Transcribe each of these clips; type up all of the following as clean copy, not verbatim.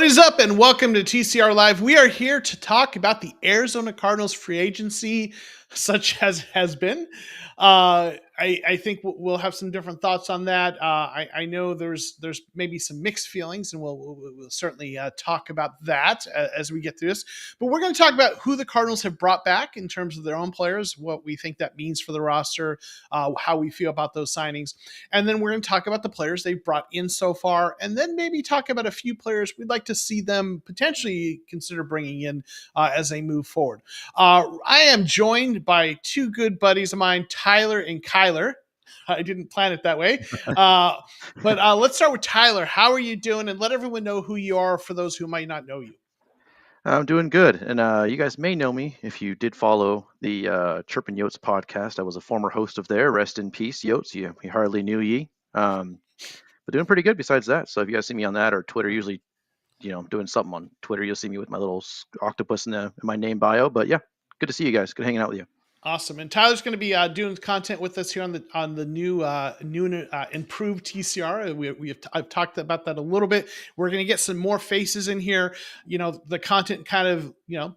is up and welcome to TCR Live. We are here to talk about the Arizona Cardinals free agency, such as has been. I think we'll have some different thoughts on that. I know there's maybe some mixed feelings, and we'll certainly talk about that as we get through this. But we're going to talk about who the Cardinals have brought back in terms of their own players, what we think that means for the roster, how we feel about those signings, and then we're going to talk about the players they've brought in so far, and then maybe talk about a few players we'd like to see them potentially consider bringing in as they move forward. I am joined by two good buddies of mine, Tyler and Kyler. I didn't plan it that way. But let's start with Tyler. How are you doing? And let everyone know who you are for those who might not know you. I'm doing good, and you guys may know me if you did follow the Chirpin' Yotes podcast. I was a former host of there. Rest in peace, Yotes. We hardly knew ye, but doing pretty good besides that. So if you guys see me on that or Twitter, usually, doing something on Twitter, you'll see me with my little octopus in my name bio. But yeah, good to see you guys. Good hanging out with you. Awesome. And Tyler's going to be doing content with us here on the new improved TCR. I've talked about that a little bit. We're going to get some more faces in here. The content kind of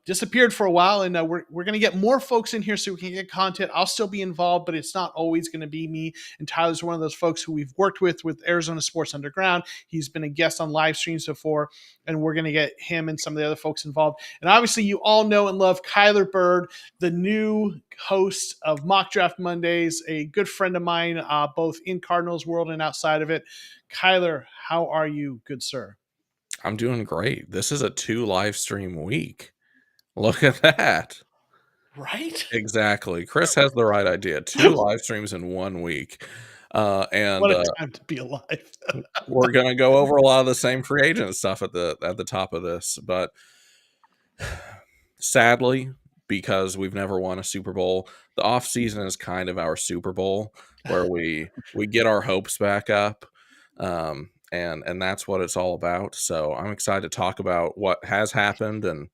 disappeared for a while, and we're going to get more folks in here so we can get content. I'll still be involved, but it's not always going to be me. And Tyler's one of those folks who we've worked with Arizona Sports Underground. He's been a guest on live streams before, and we're going to get him and some of the other folks involved. And obviously, you all know and love Kyler Bird, the new host of Mock Draft Mondays, a good friend of mine, both in Cardinals world and outside of it. Kyler, how are you, good sir? I'm doing great. This is a 2 live stream week. Look at that. Right? Exactly. Chris has the right idea. 2 live streams in 1 week. And what a time to be alive. We're going to go over a lot of the same free agent stuff at the top of this, but sadly, because we've never won a Super Bowl, the off season is kind of our Super Bowl where we get our hopes back up. And that's what it's all about. So I'm excited to talk about what has happened and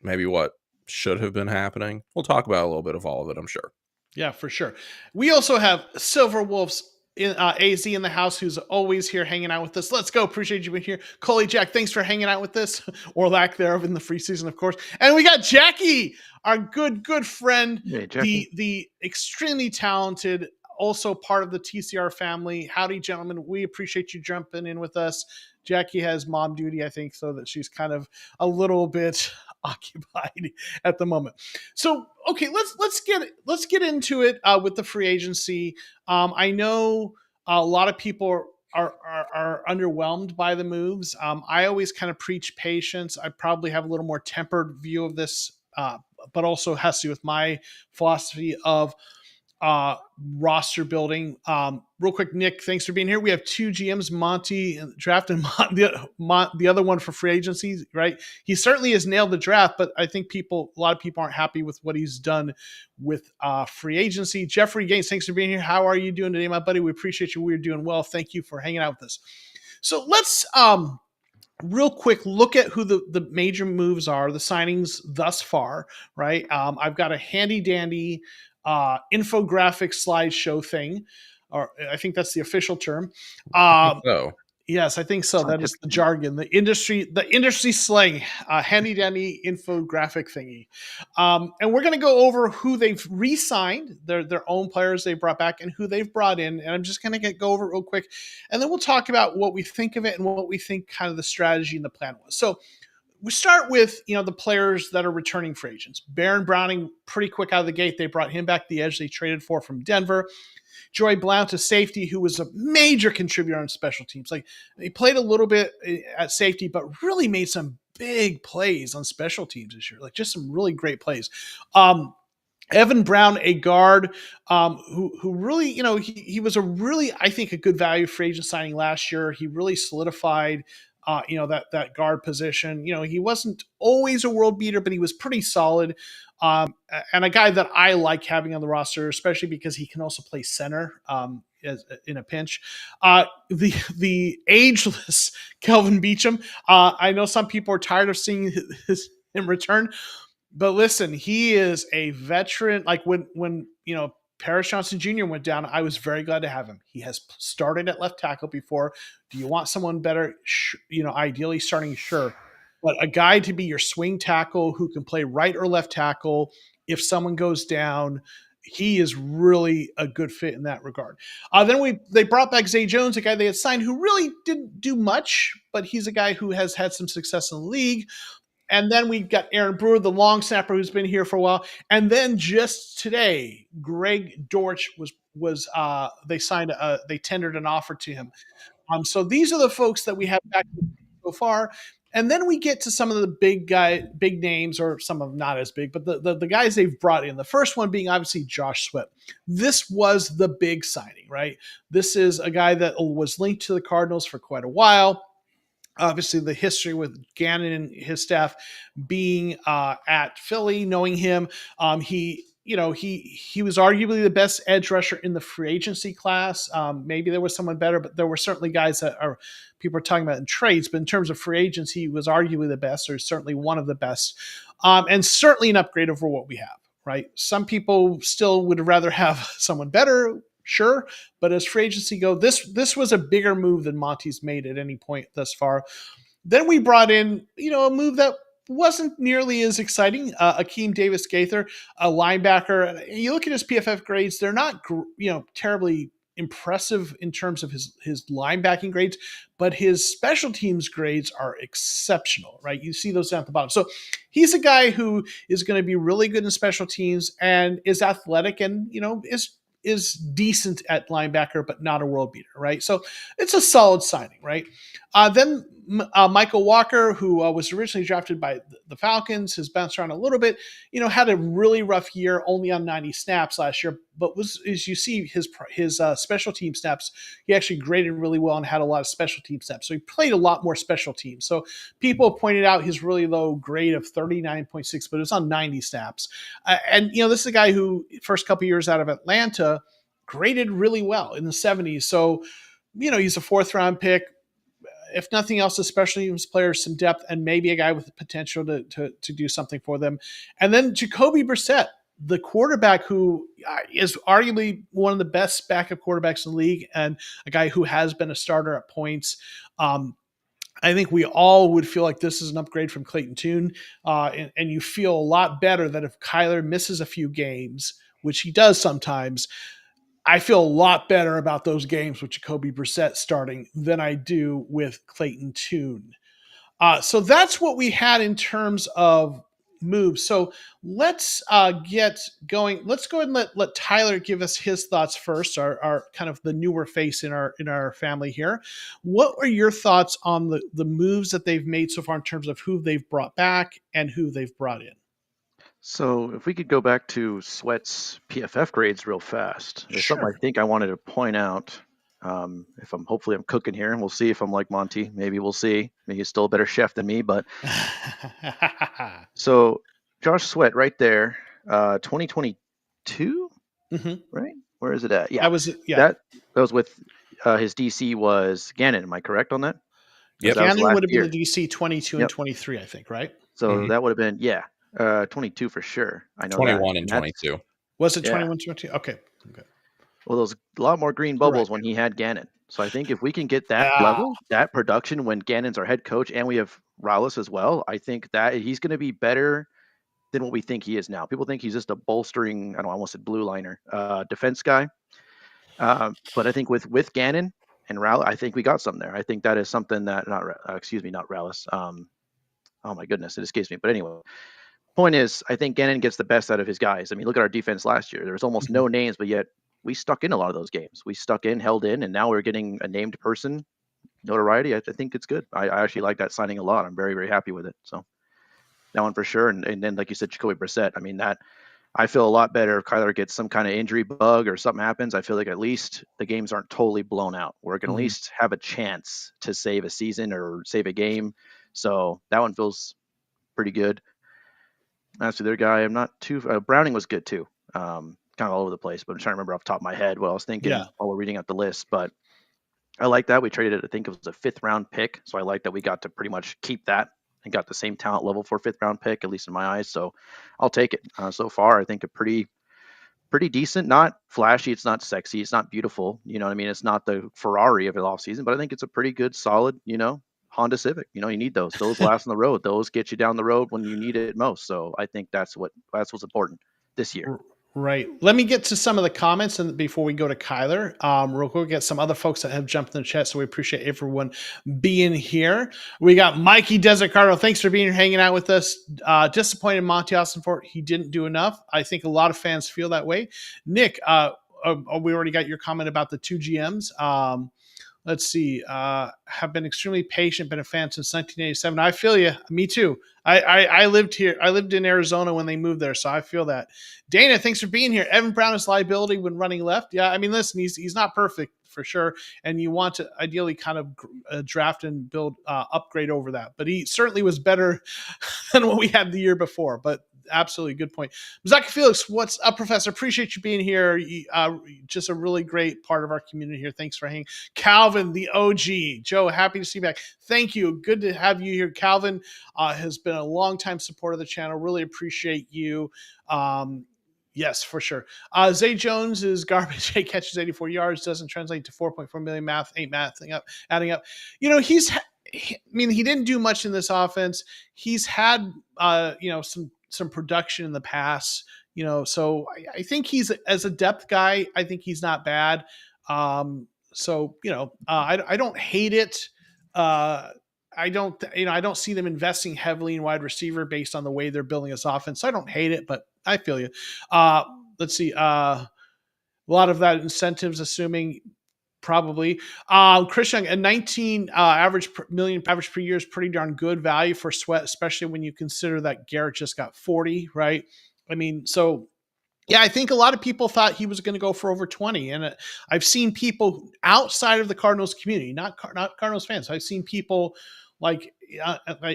maybe what should have been happening. We'll talk about a little bit of all of it, I'm sure. Yeah, for sure. We also have Silver Wolves in AZ in the house, who's always here hanging out with us. Let's go. Appreciate you being here. Coley Jack, thanks for hanging out with us, or lack thereof in the free season, of course. And we got Jackie, our good friend, Hey, the extremely talented, also part of the TCR family. Howdy, gentlemen. We appreciate you jumping in with us. Jackie has mom duty, I think, so that she's kind of a little bit occupied at the moment. So, okay, let's get into it with the free agency. I know a lot of people are underwhelmed by the moves. I always kind of preach patience. I probably have a little more tempered view of this, but also has to do with my philosophy of roster building. Real quick, Nick, thanks for being here. We have 2 GMs, Monty draft and the other one for free agency, right? He certainly has nailed the draft, but I think a lot of people aren't happy with what he's done with free agency. Jeffrey Gaines, thanks for being here. How are you doing today, my buddy? We appreciate you. We're doing well. Thank you for hanging out with us. So let's real quick look at who the major moves are, the signings thus far, right? I've got a handy dandy infographic slideshow thing, or I think that's the official term. Yes, I think so. That is the jargon, the industry slang, handy dandy infographic thingy. And we're going to go over who they've re-signed, their own players they brought back, and who they've brought in. And I'm just going to go over it real quick, and then we'll talk about what we think of it and what we think kind of the strategy and the plan was. So we start with, the players that are returning free agents. Baron Browning, pretty quick out of the gate. They brought him back, the edge they traded for from Denver. Joey Blount, a safety who was a major contributor on special teams. Like, he played a little bit at safety, but really made some big plays on special teams this year. Like, just some really great plays. Evan Brown, a guard, who really, he was a really, I think, a good value free agent signing last year. He really solidified that guard position. He wasn't always a world beater, but he was pretty solid. And a guy that I like having on the roster, especially because he can also play center in a pinch. The ageless Kelvin Beachum. I know some people are tired of seeing him return, but listen, he is a veteran. Like when Paris Johnson Jr. went down, I was very glad to have him. He has started at left tackle before. Do you want someone better? Ideally starting, sure. but a guy to be your swing tackle who can play right or left tackle if someone goes down. He is really a good fit in that regard. Then they brought back Zay Jones, a guy they had signed who really didn't do much, but he's a guy who has had some success in the league. And then we got Aaron Brewer, the long snapper who's been here for a while. And then just today, Greg Dortch they tendered an offer to him. So these are the folks that we have back so far. And then we get to some of the big names, or some of them not as big, but the guys they've brought in. The first one being obviously Josh Sweat. This was the big signing, right? This is a guy that was linked to the Cardinals for quite a while. Obviously, the history with Gannon and his staff being at Philly, knowing him, he was arguably the best edge rusher in the free agency class. Maybe there was someone better, but there were certainly guys that people are talking about in trades. But in terms of free agency, he was arguably the best, or certainly one of the best, and certainly an upgrade over what we have. Right? Some people still would rather have someone better. Sure, but as free agency go, this was a bigger move than Monty's made at any point thus far. Then we brought in, a move that wasn't nearly as exciting. Akeem Davis Gaither, a linebacker. You look at his PFF grades; they're not, terribly impressive in terms of his linebacking grades, but his special teams grades are exceptional, right? You see those down at the bottom. So he's a guy who is going to be really good in special teams and is athletic and, is decent at linebacker, but not a world beater, right? So it's a solid signing, right? Then Michael Walker, who was originally drafted by the Falcons, has bounced around a little bit, had a really rough year, only on 90 snaps last year, but as you see his special team snaps, he actually graded really well and had a lot of special team snaps. So he played a lot more special teams. So people pointed out his really low grade of 39.6, but it was on 90 snaps. And this is a guy who first couple years out of Atlanta graded really well in the 70s. So, he's a 4th-round pick. If nothing else, especially teams players, some depth, and maybe a guy with the potential to do something for them. And then Jacoby Brissett, the quarterback who is arguably one of the best backup quarterbacks in the league, and a guy who has been a starter at points. I think we all would feel like this is an upgrade from Clayton Tune, and you feel a lot better that if Kyler misses a few games, which he does sometimes, I feel a lot better about those games with Jacoby Brissett starting than I do with Clayton Tune. So that's what we had in terms of moves. So let's get going. Let's go ahead and let Tyler give us his thoughts first. Our kind of the newer face in our family here. What are your thoughts on the moves that they've made so far in terms of who they've brought back and who they've brought in? So if we could go back to Sweat's PFF grades real fast, there's something Sure. I think I wanted to point out. If hopefully I'm cooking here, and we'll see if I'm like Monty. Maybe we'll see. Maybe he's still a better chef than me. But so Josh Sweat right there, 2022, Mm-hmm. right? Where is it at? Yeah, That was yeah. that was with his DC was Gannon. Am I correct on that? Because Yep. that was Gannon last would have been the year. DC 22 and Yep. 23, I think, right? So Mhm. that would have been 22 for sure. I know that, 21 and and that's 22. Was it yeah. 21, 22? Okay. Okay. Well, there's a lot more green You're right. bubbles when he had Gannon. So I think if we can get that Yeah. level, that production when Gannon's our head coach and we have Rallis as well, I think that he's going to be better than what we think he is now. People think he's just a bolstering, I don't know, I almost said blue liner, defense guy. But I think with Gannon and Rallis, I think we got something there. I think that is something that, not Rallis. Oh my goodness, it escapes me. But anyway, point is, I think Gannon gets the best out of his guys. I mean, look at our defense last year. There was almost Mhm. no names, but yet we stuck in a lot of those games. We stuck in, held in, and now we're getting a named person notoriety. I think it's good. I actually like that signing a lot. I'm very, very happy with it. So that one for sure. And then, like you said, Jacoby Brissett. I mean, that I feel a lot better if Kyler gets some kind of injury bug or something happens. I feel like at least the games aren't totally blown out. We're going to at Mhm. least have a chance to save a season or save a game. So that one feels pretty good. As to their guy, I'm not too. Browning was good too. Kind of all over the place, but I'm trying to remember off the top of my head what I was Yeah. thinking while we're reading out the list. But I like that we traded it. I think it was a 5th-round pick, so I like that we got to pretty much keep that and got the same talent level for a 5th-round pick, at least in my eyes. So I'll take it. So far, I think a pretty decent. Not flashy. It's not sexy. It's not beautiful. You know what I mean? It's not the Ferrari of the offseason, but I think it's a pretty good, solid. Honda Civic. You need those. Those last on the road. Those get you down the road when you need it most. So I think that's what's important this year. Right. Let me get to some of the comments and before we go to Kyler, real quick, get some other folks that have jumped in the chat. So we appreciate everyone being here. We got Mikey Desert Cardinal. Thanks for being here, hanging out with us. Disappointed Monty Austin he didn't do enough. I think a lot of fans feel that way. Nick, we already got your comment about the two GMs. Let's see. Have been extremely patient, been a fan since 1987. I feel you. Me too. I lived here. I lived in Arizona when they moved there, so I feel that. Dana, thanks for being here. Evan Brown is liability when running left. Yeah, I mean, listen, he's not perfect for sure, and you want to ideally kind of draft and build upgrade over that. But he certainly was better than what we had the year before. But absolutely good point. Zach Felix, what's up, Professor? Appreciate you being here. Just a really great part of our community here. Thanks for hanging. Calvin, the OG. Joe, happy to see you back. Thank you. Good to have you here. Calvin has been a longtime supporter of the channel. Really appreciate you. Yes, for sure. Zay Jones is garbage. He catches 84 yards, doesn't translate to 4.4 million. Math ain't adding up. He didn't do much in this offense. He's had, some production in the past, so I think he's, as a depth guy, I think he's not bad. I don't hate it. I don't see them investing heavily in wide receiver based on the way they're building this offense. So I don't hate it, but I feel you. Let's see. A lot of that incentives, assuming probably. Christian, a 19 million average per year is pretty darn good value for Sweat, especially when you consider that Garrett just got 40, right? I mean, so yeah, I think a lot of people thought he was going to go for over 20. And I've seen people outside of the Cardinals community, not Cardinals fans. I've seen people like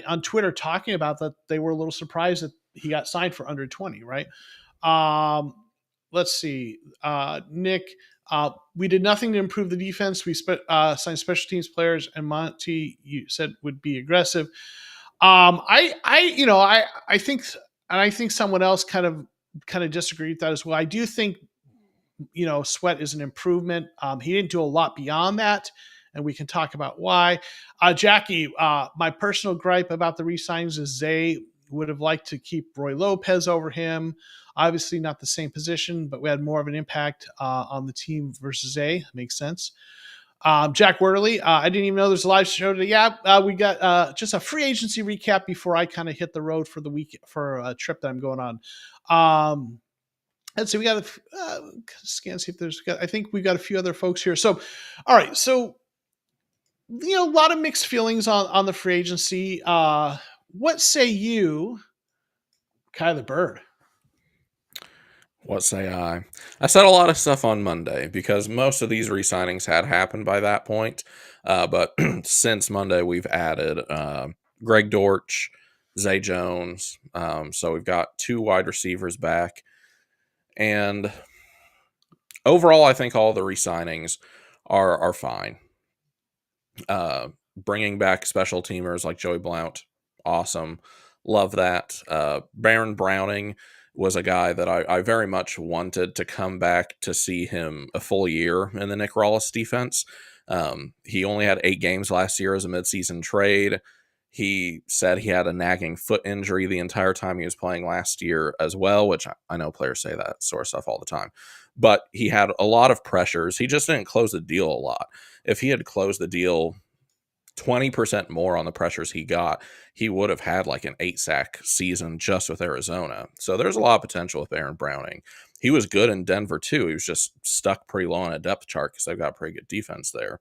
on Twitter talking about that. They were a little surprised that he got signed for under 20, right? Let's see. Nick, we did nothing to improve the defense. We signed special teams players, and Monty, you said, would be aggressive. I think, and I think someone else kind of disagree with that as well. I do think, Sweat is an improvement. He didn't do a lot beyond that, and we can talk about why. Jackie, my personal gripe about the re-signings is Zay would have liked to keep Roy Lopez over him. Obviously not the same position, but we had more of an impact on the team versus Zay. Makes sense. Jack Worley, I didn't even know there's a live show today. Yeah, we got just a free agency recap before I kind of hit the road for the week for a trip that I'm going on. Let's see, we got to scan, see if there's, I think we got a few other folks here. So, all right. So, a lot of mixed feelings on the free agency. What say you, Kyler Bird? What say I? I said a lot of stuff on Monday because most of these re-signings had happened by that point. But since Monday, we've added Greg Dortch, Zay Jones. So we've got 2 wide receivers back. And overall, I think all the re-signings are fine. Bringing back special teamers like Joey Blount, awesome. Love that. Baron Browning was a guy that I very much wanted to come back to see him a full year in the Nick Rawlis defense. He only had 8 games last year as a midseason trade. He said he had a nagging foot injury the entire time he was playing last year as well, which I know players say that sort of stuff all the time. But he had a lot of pressures. He just didn't close the deal a lot. If he had closed the deal 20% more on the pressures he got, he would have had like an 8-sack season just with Arizona. So there's a lot of potential with Baron Browning. He was good in Denver too. He was just stuck pretty low on a depth chart because they've got a pretty good defense there.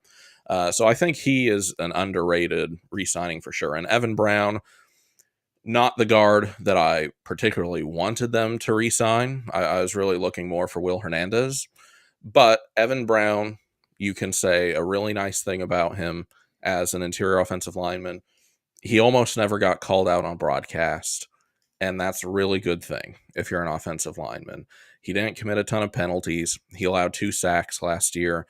So I think he is an underrated re-signing for sure. And Evan Brown, not the guard that I particularly wanted them to re-sign. I was really looking more for Will Hernandez. But Evan Brown, you can say a really nice thing about him as an interior offensive lineman. He almost never got called out on broadcast, and that's a really good thing if you're an offensive lineman. He didn't commit a ton of penalties. He allowed 2 sacks last year.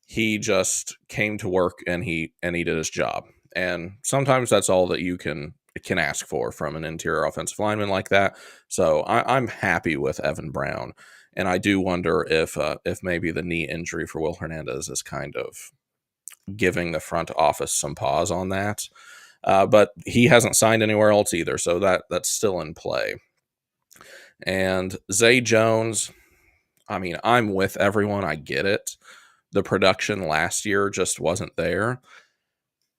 He just came to work and he did his job. And sometimes that's all that you can ask for from an interior offensive lineman like that. So I'm happy with Evan Brown. And I do wonder if maybe the knee injury for Will Hernandez is kind of giving the front office some pause on that. But he hasn't signed anywhere else either, so that's still in play. And Zay Jones, I mean, I'm with everyone. I get it. The production last year just wasn't there,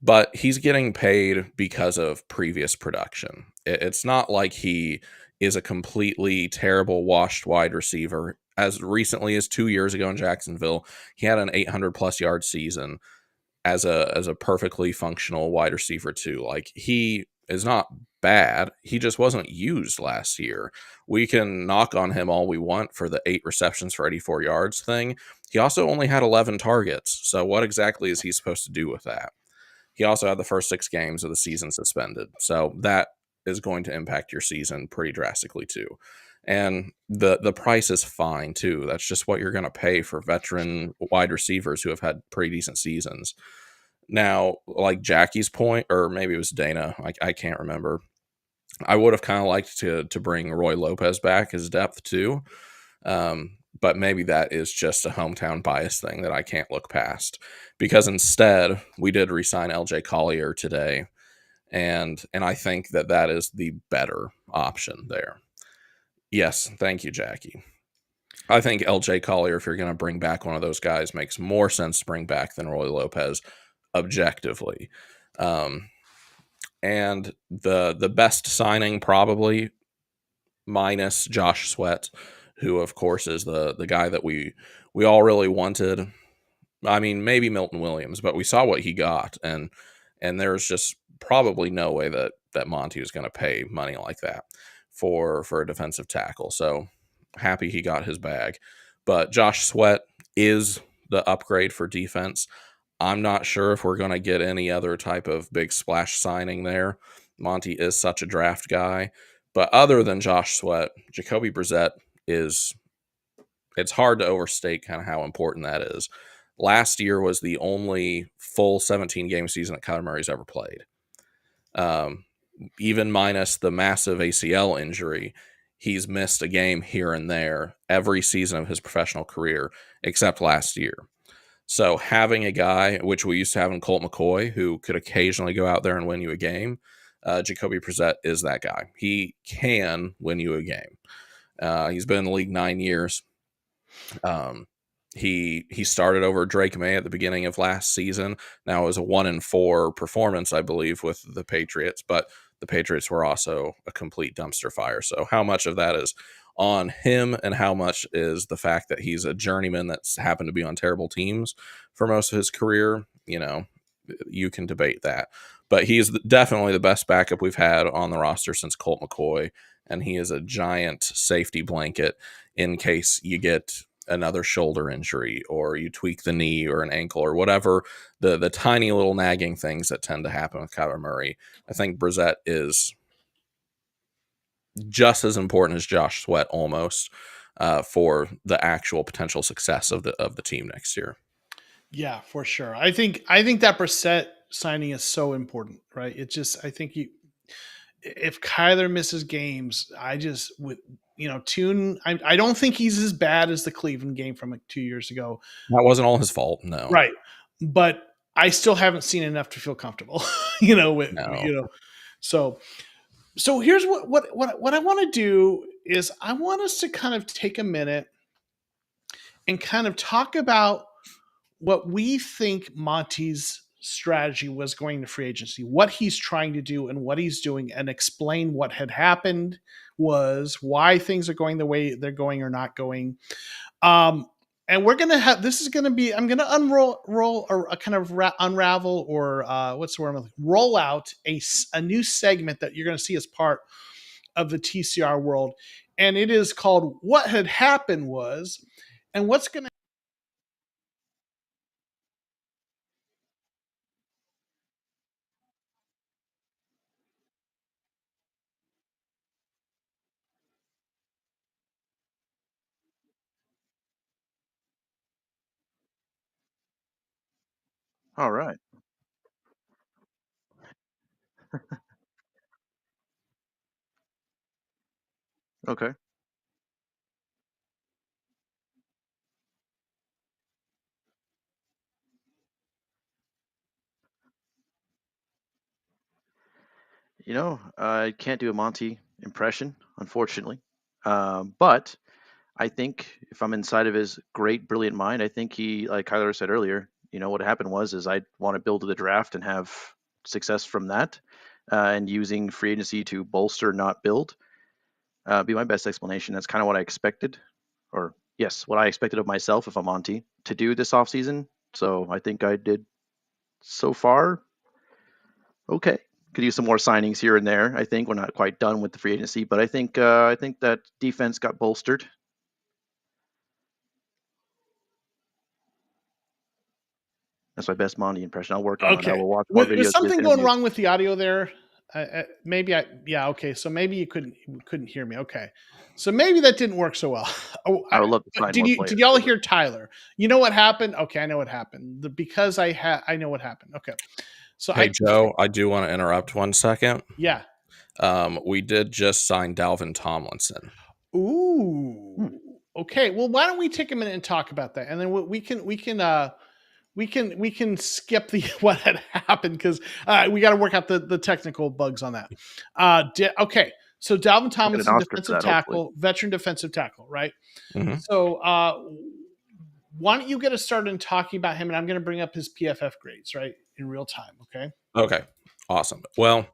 but he's getting paid because of previous production. It's not like he is a completely terrible washed wide receiver. As recently as 2 years ago in Jacksonville, he had an 800 plus yard season as a perfectly functional wide receiver too. Like, he is not bad. He just wasn't used last year. We can knock on him all we want for the 8 receptions for 84 yards thing. He also only had 11 targets. So what exactly is he supposed to do with that? He also had the first 6 games of the season suspended. So that is going to impact your season pretty drastically too. And the price is fine too. That's just what you're going to pay for veteran wide receivers who have had pretty decent seasons. Now, like Jackie's point, or maybe it was Dana, I can't remember. I would have kind of liked to bring Roy Lopez back as depth too. But maybe that is just a hometown bias thing that I can't look past, because instead we did re-sign LJ Collier today, and I think that is the better option there. Yes, thank you, Jackie. I think LJ Collier, if you're going to bring back one of those guys, makes more sense to bring back than Roy Lopez, objectively. Um, and the best signing, probably minus Josh Sweat, who of course is the guy that we all really wanted. I mean, maybe Milton Williams, but we saw what he got, and there's just probably no way that Monty was going to pay money like that for a defensive tackle. So happy he got his bag. But Josh Sweat is the upgrade for defense. I'm not sure if we're going to get any other type of big splash signing there. Monty is such a draft guy. But other than Josh Sweat, Jacoby Brissett is, it's hard to overstate kind of how important that is. Last year was the only full 17 game season that Kyler Murray's ever played. Um, Even minus the massive ACL injury, he's missed a game here and there every season of his professional career, except last year. So having a guy, which we used to have in Colt McCoy, who could occasionally go out there and win you a game, Jacoby Brissett is that guy. He can win you a game. He's been in the league 9 years. Um, he started over Drake May at the beginning of last season. Now it was a 1-4 performance, I believe, with the Patriots, but the Patriots were also a complete dumpster fire. So how much of that is on him, and how much is the fact that he's a journeyman that's happened to be on terrible teams for most of his career? You can debate that. But he's definitely the best backup we've had on the roster since Colt McCoy, and he is a giant safety blanket in case you get another shoulder injury or you tweak the knee or an ankle or whatever, the tiny little nagging things that tend to happen with Kyler Murray. I think Brissett is just as important as Josh Sweat almost, for the actual potential success of the team next year. Yeah, for sure. I think that Brissett signing is so important, right? It just I think if Kyler misses games, I just would tune. I don't think he's as bad as the Cleveland game from like 2 years ago, That wasn't all his fault. No, right? But I still haven't seen enough to feel comfortable, with no. So here's what I want to do is I want us to kind of take a minute and kind of talk about what we think Monty's strategy was going to free agency, what he's trying to do and what he's doing, and explain what had happened, was why things are going the way they're going or not going. Um, and we're gonna have this is gonna be I'm gonna roll or a kind of unravel, or what's the word, roll out a new segment that you're gonna see as part of the TCR world, and it is called "What Had Happened Was," and what's gonna. All right. Okay. I can't do a Monty impression, unfortunately. But I think if I'm inside of his great, brilliant mind, I think he, like Kyler said earlier, what happened is I want to build to the draft and have success from that, and using free agency to bolster, not build, be my best explanation. That's kind of what I expected, or yes, what I expected of myself if I'm Monty to do this offseason. So I think I did so far okay. Could use some more signings here and there. I think we're not quite done with the free agency, but I think that defense got bolstered. That's my best Monty impression. I'll work on it. I Okay. will watch more Was videos of his something going interviews. wrong with the audio there? Yeah. Okay. So maybe you couldn't hear me. Okay. So maybe that didn't work so well. I would love to But sign did more you did players. y'all hear Tyler? You know what happened? Okay, I know what happened. Because I know what happened. Okay. So Hey, Joe, I do want to interrupt 1 second. yeah. We did just sign Dalvin Tomlinson. Ooh. Hmm. Okay. Well, why don't we take a minute and talk about that, and then we can skip the what had happened because we got to work out the technical bugs on that. Okay, so Dalvin We'll get an Tomlinson, Oscar for defensive that, hopefully. tackle, veteran defensive tackle, right? Mm-hmm. So why don't you get us started in talking about him, and I'm going to bring up his PFF grades right in real time. Okay. Okay, awesome. Well,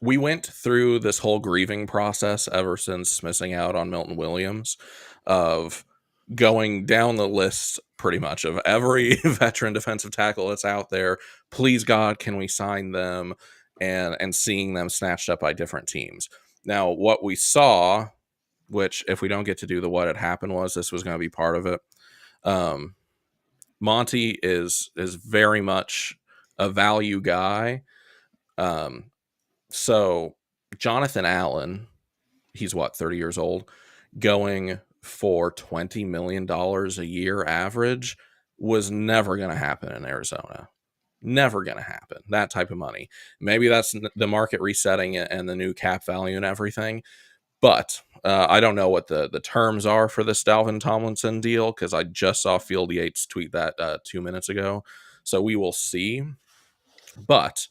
we went through this whole grieving process ever since missing out on Milton Williams of going down the list pretty much of every veteran defensive tackle that's out there. Please God, can we sign them? And seeing them snatched up by different teams. Now, what we saw, which if we don't get to do the what had happened was this was going to be part of it. Monty is very much a value guy. So Jonathan Allen, he's what, 30 years old, going for $20 million a year average was never going to happen in Arizona. Never going to happen. That type of money. Maybe that's the market resetting and the new cap value and everything. But I don't know what the terms are for this Dalvin Tomlinson deal because I just saw Field Yates tweet that 2 minutes ago. So we will see. But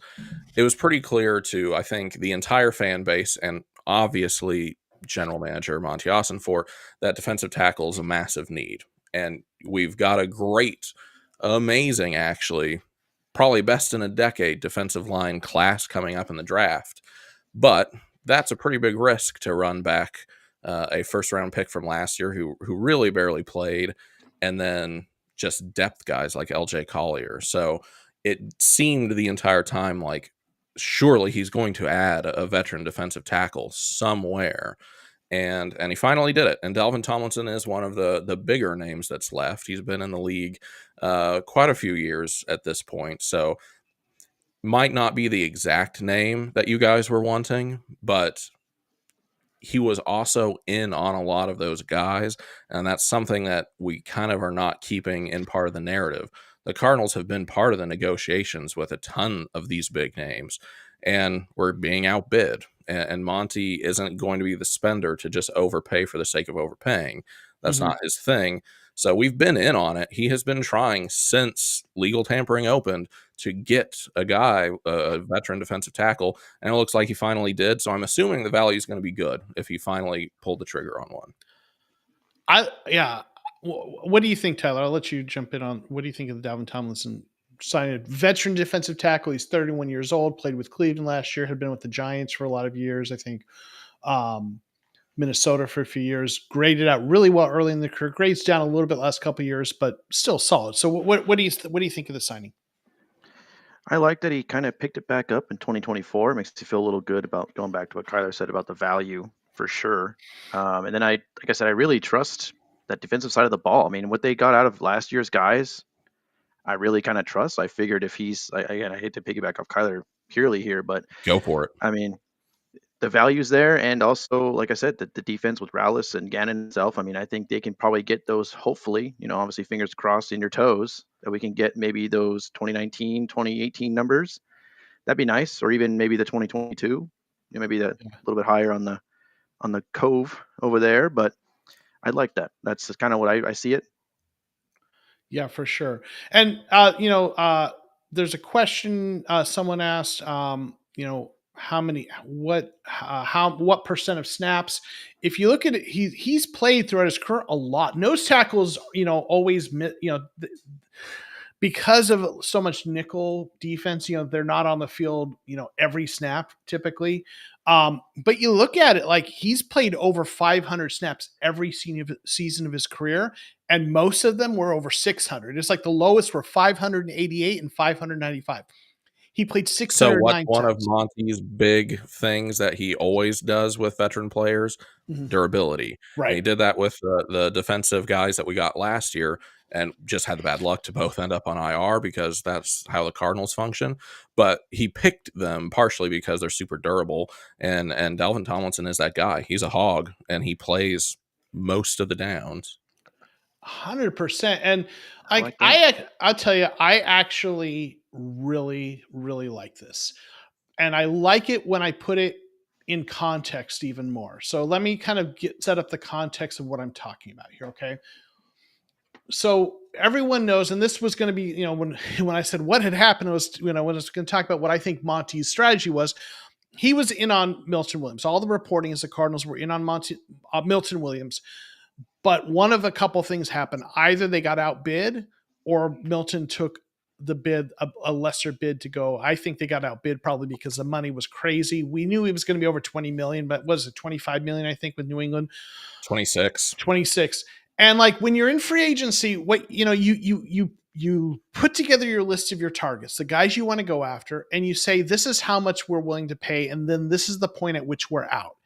it was pretty clear to, I think, the entire fan base and obviously general manager Monty Ossenfort that defensive tackle is a massive need. And we've got a great, amazing, actually, probably best in a decade defensive line class coming up in the draft. But that's a pretty big risk to run back a first round pick from last year who really barely played, and then just depth guys like LJ Collier. So it seemed the entire time like surely he's going to add a veteran defensive tackle somewhere. And he finally did it. And Dalvin Tomlinson is one of the bigger names that's left. He's been in the league quite a few years at this point. So might not be the exact name that you guys were wanting, but he was also in on a lot of those guys. And that's something that we kind of are not keeping in part of the narrative. The Cardinals have been part of the negotiations with a ton of these big names, and we're being outbid. And Monty isn't going to be the spender to just overpay for the sake of overpaying. That's Mm-hmm. not his thing. So we've been in on it. He has been trying since legal tampering opened to get a guy, a veteran defensive tackle, and it looks like he finally did. So I'm assuming the value is going to be good if he finally pulled the trigger on one. Yeah. What do you think, Tyler? I'll let you jump in on what do you think of the Dalvin Tomlinson signing? Veteran defensive tackle. He's 31 years old, played with Cleveland last year, had been with the Giants for a lot of years, I think. Minnesota for a few years, graded out really well early in the career, grades down a little bit last couple of years, but still solid. So what do you think of the signing? I like that he kind of picked it back up in 2024. It makes me feel a little good about going back to what Kyler said about the value for sure. And then like I said, I really trust that defensive side of the ball. I mean, what they got out of last year's guys, I really kind of trust. I figured if again, I hate to piggyback off Kyler purely here, but Go for it. I mean, the value's there, and also, like I said, the defense with Rallis and Gannon himself. I mean, I think they can probably get those. Hopefully, obviously, fingers crossed in your toes that we can get maybe those 2019, 2018 numbers. That'd be nice, or even maybe the 2022. Maybe a little bit higher on the cove over there. But I'd like that. That's kind of what I see it. Yeah, for sure. And there's a question someone asked, what percent of snaps? If you look at it, he's played throughout his career a lot. Nose tackles, always, because of so much nickel defense, they're not on the field, every snap typically. But you look at it, like, he's played over 500 snaps every season of his career, and most of them were over 600. It's like the lowest were 588 and 595. He played So what's 609 one of times. Monty's big things that he always does with veteran players? Mhm. Durability. And Right. he did that with the defensive guys that we got last year and just had the bad luck to both end up on IR because that's how the Cardinals function. But he picked them partially because they're super durable. And Dalvin Tomlinson is that guy. He's a hog and he plays most of the downs. 100%. And I like that. I'll tell you, I actually really, really like this. And I like it when I put it in context even more. So let me kind of set up the context of what I'm talking about here. Okay. So everyone knows, and this was going to be, when I said what had happened, it was, when I was going to talk about what I think Monty's strategy was. He was in on Milton Williams. All the reporting is the Cardinals were in on Milton Williams. But one of a couple things happened. Either they got outbid or Milton took the bid, a lesser bid to go. I think they got outbid probably because the money was crazy. We knew he was going to be over 20 million, but was it 25 million, I think, with New England? 26. 26. And like, when you're in free agency, what, you put together your list of your targets, the guys you want to go after, and you say, this is how much we're willing to pay. And then this is the point at which we're out.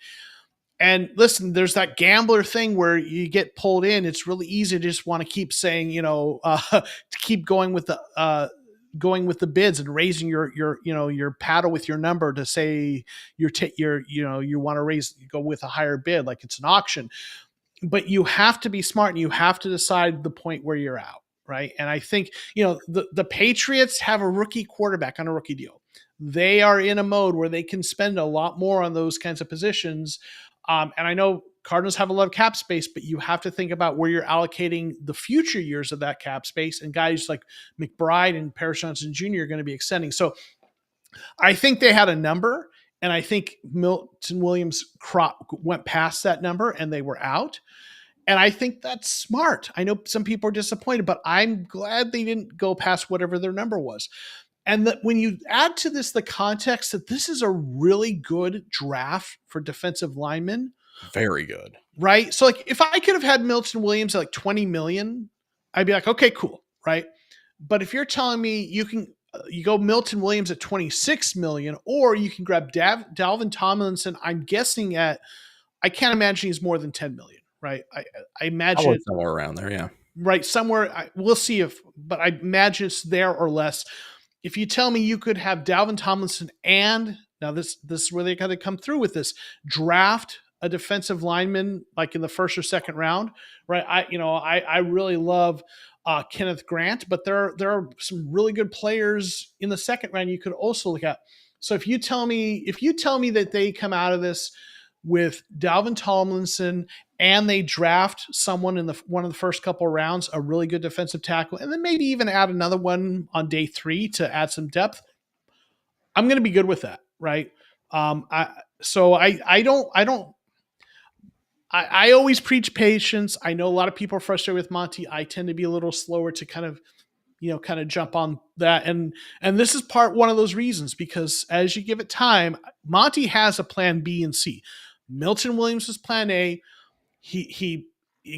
And listen, there's that gambler thing where you get pulled in. It's really easy to just want to keep saying, to keep going with the bids and raising your paddle with your number to say you want to go with a higher bid, like it's an auction. But you have to be smart and you have to decide the point where you're out, right? And I think, the Patriots have a rookie quarterback on a rookie deal. They are in a mode where they can spend a lot more on those kinds of positions. And I know Cardinals have a lot of cap space, but you have to think about where you're allocating the future years of that cap space. And guys like McBride and Paris Johnson Jr. are going to be extending. So I think they had a number, and I think Milton Williams went past that number and they were out. And I think that's smart. I know some people are disappointed, but I'm glad they didn't go past whatever their number was. And that when you add to this the context that this is a really good draft for defensive linemen, Very good. right? So like, if I could have had Milton Williams at like 20 million, I'd be like, okay, cool, right? But if you're telling me you go Milton Williams at 26 million, or you can grab Dalvin Tomlinson, I'm guessing I can't imagine he's more than 10 million, right? I imagine Probably somewhere around there, yeah. right somewhere. We'll see but I imagine it's there or less. If you tell me you could have Dalvin Tomlinson and now this is where they got to come through with this, draft a defensive lineman like in the first or second round, right? I really love Kenneth Grant, but there are some really good players in the second round you could also look at. So if you tell me that they come out of this with Dalvin Tomlinson and they draft someone in one of the first couple of rounds, a really good defensive tackle, and then maybe even add another one on day 3 to add some depth, I'm going to be good with that, right? I always preach patience. I know a lot of people are frustrated with Monty. I tend to be a little slower to kind of jump on that. And this is one of those reasons, because as you give it time, Monty has a plan B and C. Milton Williams was plan A. He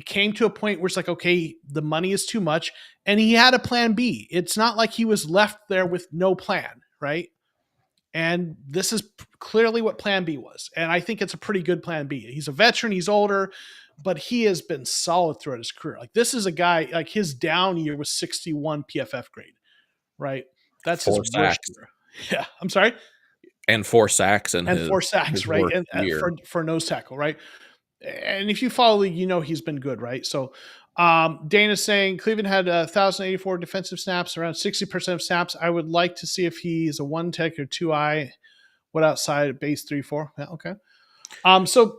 came to a point where it's like, okay, the money is too much, and he had a plan B. It's not like he was left there with no plan, right? And this is clearly what plan B was. And I think it's a pretty good plan B. He's a veteran, he's older, but he has been solid throughout his career. Like, this is a guy, like, his down year was 61 PFF grade, right? That's his 4 worst sacks. year. Yeah, I'm sorry. And 4 sacks in And his 4 sacks, his right? worst And year. for nose tackle, right? And if you follow the league, he's been good, right? So Dana's saying Cleveland had 1,084 defensive snaps, around 60% of snaps. I would like to see if he's a 1-tech or 2-eye. What outside base 3-4? Yeah, okay. So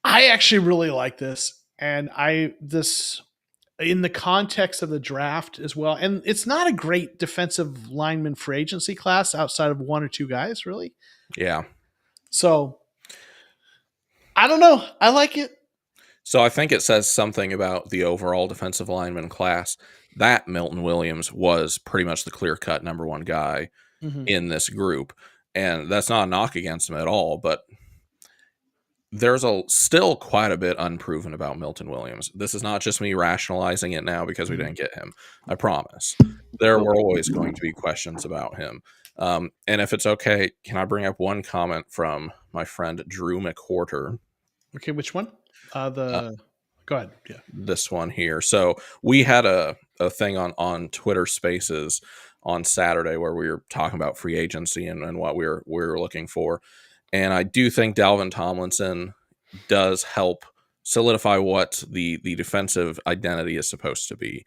I actually really like this, and in the context of the draft as well. And it's not a great defensive lineman free agency class outside of one or two guys, really. Yeah. So I don't know. I like it. So I think it says something about the overall defensive lineman class that Milton Williams was pretty much the clear-cut number one guy in this group. And that's not a knock against him at all, but there's still quite a bit unproven about Milton Williams. This is not just me rationalizing it now because we didn't get him. I promise. There were always going to be questions about him. And if it's okay, can I bring up one comment from my friend Drew McWhorter? Okay, which one? Go ahead. Yeah. This one here. So we had a thing on Twitter Spaces on Saturday where we were talking about free agency and what we were looking for. And I do think Dalvin Tomlinson does help solidify what the defensive identity is supposed to be.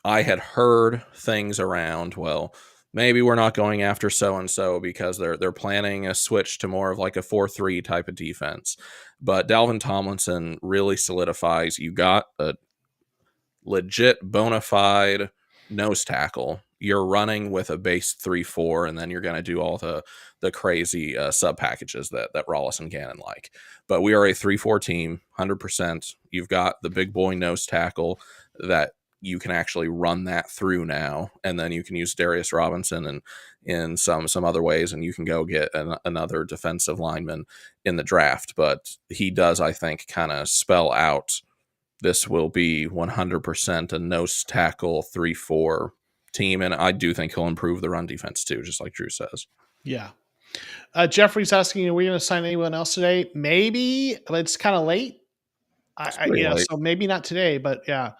I had heard things around, well, maybe we're not going after so-and-so because they're planning a switch to more of like a 4-3 type of defense. But Dalvin Tomlinson really solidifies you got a legit bona fide nose tackle. You're running with a base 3-4, and then you're going to do all the crazy sub packages that Rollis and Gannon like. But we are a 3-4 team, 100%. You've got the big boy nose tackle that you can actually run that through now, and then you can use Darius Robinson and in some other ways, and you can go get another defensive lineman in the draft. But he does, I think, kind of spell out this will be 100% a nose tackle 3-4 team, and I do think he'll improve the run defense too, just like Drew says. Yeah. Jeffrey's asking, are we going to sign anyone else today? Maybe, but it's kind of late. Late. So maybe not today, but yeah.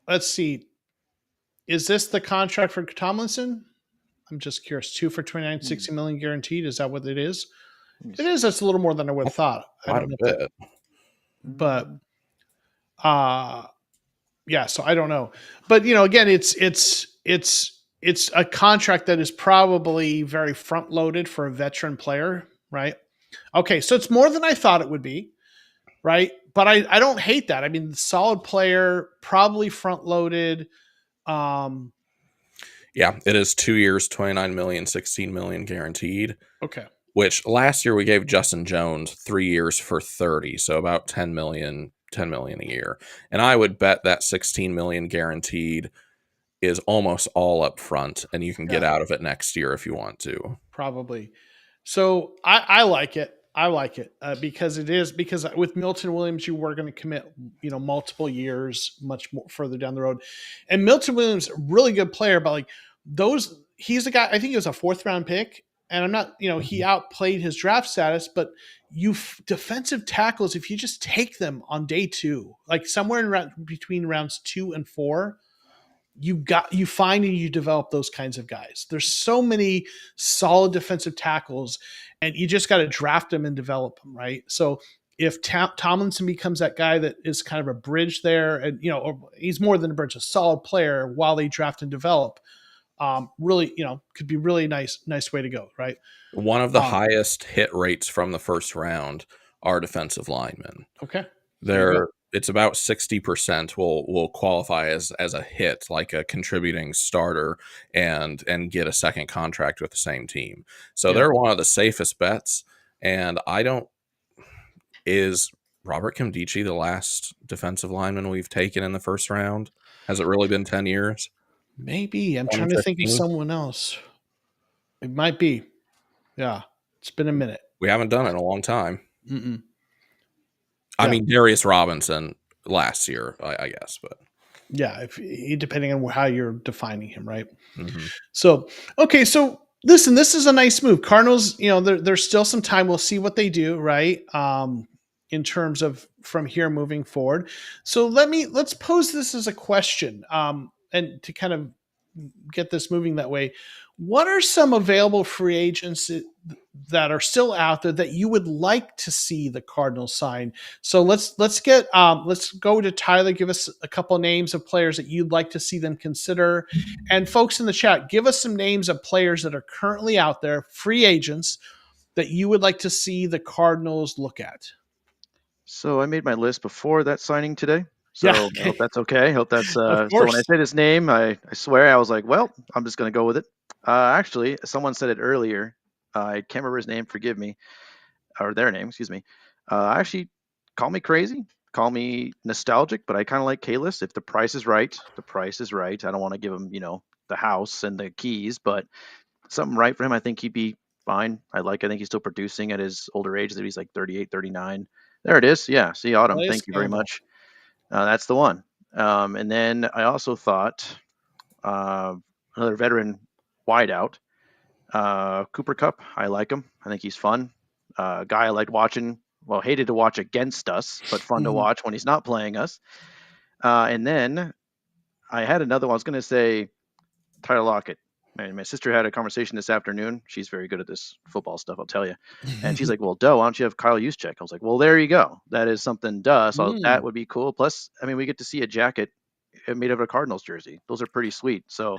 Let's see. Is this the contract for Tomlinson? I'm just curious. 2 for 29, 60 million guaranteed. Is that what it is? It is. That's a little more than I would have thought. I don't know. But yeah, so I don't know. But again, it's a contract that is probably very front loaded for a veteran player, right? Okay, so it's more than I thought it would be, right? But I don't hate that. I mean, solid player, probably front loaded. Yeah, it is 2 years, 29 million, 16 million guaranteed. Okay. Which last year we gave Justin Jones 3 years for 30, so about 10 million a year. And I would bet that 16 million guaranteed is almost all up front, and you can get out of it next year if you want to. Probably. So I like it. I like it because with Milton Williams, you were going to commit, multiple years, much more further down the road. And Milton Williams, really good player, but he's a guy, I think he was a 4th round pick. And I'm not, he outplayed his draft status, but defensive tackles, if you just take them on day 2, like somewhere between rounds 2 and 4, you find and you develop those kinds of guys. There's so many solid defensive tackles, and you just got to draft them and develop them, right? So if Tomlinson becomes that guy that is kind of a bridge there, and he's more than a bridge, a solid player while they draft and develop, really, could be really nice way to go, right? One of the highest hit rates from the first round are defensive linemen. Okay. It's about 60% will qualify as a hit, like a contributing starter, and get a second contract with the same team. So they're one of the safest bets. And is Robert Nkemdiche the last defensive lineman we've taken in the first round? Has it really been 10 years? Maybe. I'm trying to think of someone else. It might be. Yeah. It's been a minute. We haven't done it in a long time. Mm-mm. I mean, Darius Robinson last year, I guess, but yeah, depending on how you're defining him, right? Mm-hmm. So, okay, so listen, this is a nice move. Cardinals, there's still some time. We'll see what they do, right? In terms of from here moving forward. So let's pose this as a question, and to kind of get this moving that way. What are some available free agents that are still out there that you would like to see the Cardinals sign? So let's go to Tyler. Give us a couple of names of players that you'd like to see them consider. And folks in the chat, give us some names of players that are currently out there, free agents, that you would like to see the Cardinals look at. So I made my list before that signing today. Yeah, So I hope okay. that's okay. I hope that's Of so when I course. said his name, I swear I was like, well, I'm just gonna go with it. Actually, someone said it earlier. I can't remember his name. Forgive me, or their name. Excuse me. Actually, call me crazy, call me nostalgic, but I kind of like Kalis. If the price is right, the price is right. I don't want to give him, the house and the keys, but something right for him. I think he'd be fine. I think he's still producing at his older age. That he's like 38, 39. There it is. Yeah. See, Autumn. Calais Thank you very Campbell. much. That's the one. And then I also thought uh, another veteran wideout, Cooper Cup. I like him. I think he's fun. Guy I liked watching. Well, hated to watch against us, but fun to Mhm. watch when he's not playing us. And then I had another one. I was going to say Tyler Lockett. My sister had a conversation this afternoon. She's very good at this football stuff, I'll tell you. And she's like, "Well, duh, why don't you have Kyle Juszczyk?" I was like, "Well, there you go. That is something, duh. So that Mm. would be cool. Plus, I mean, we get to see a jacket made of a Cardinals jersey. Those are pretty sweet. So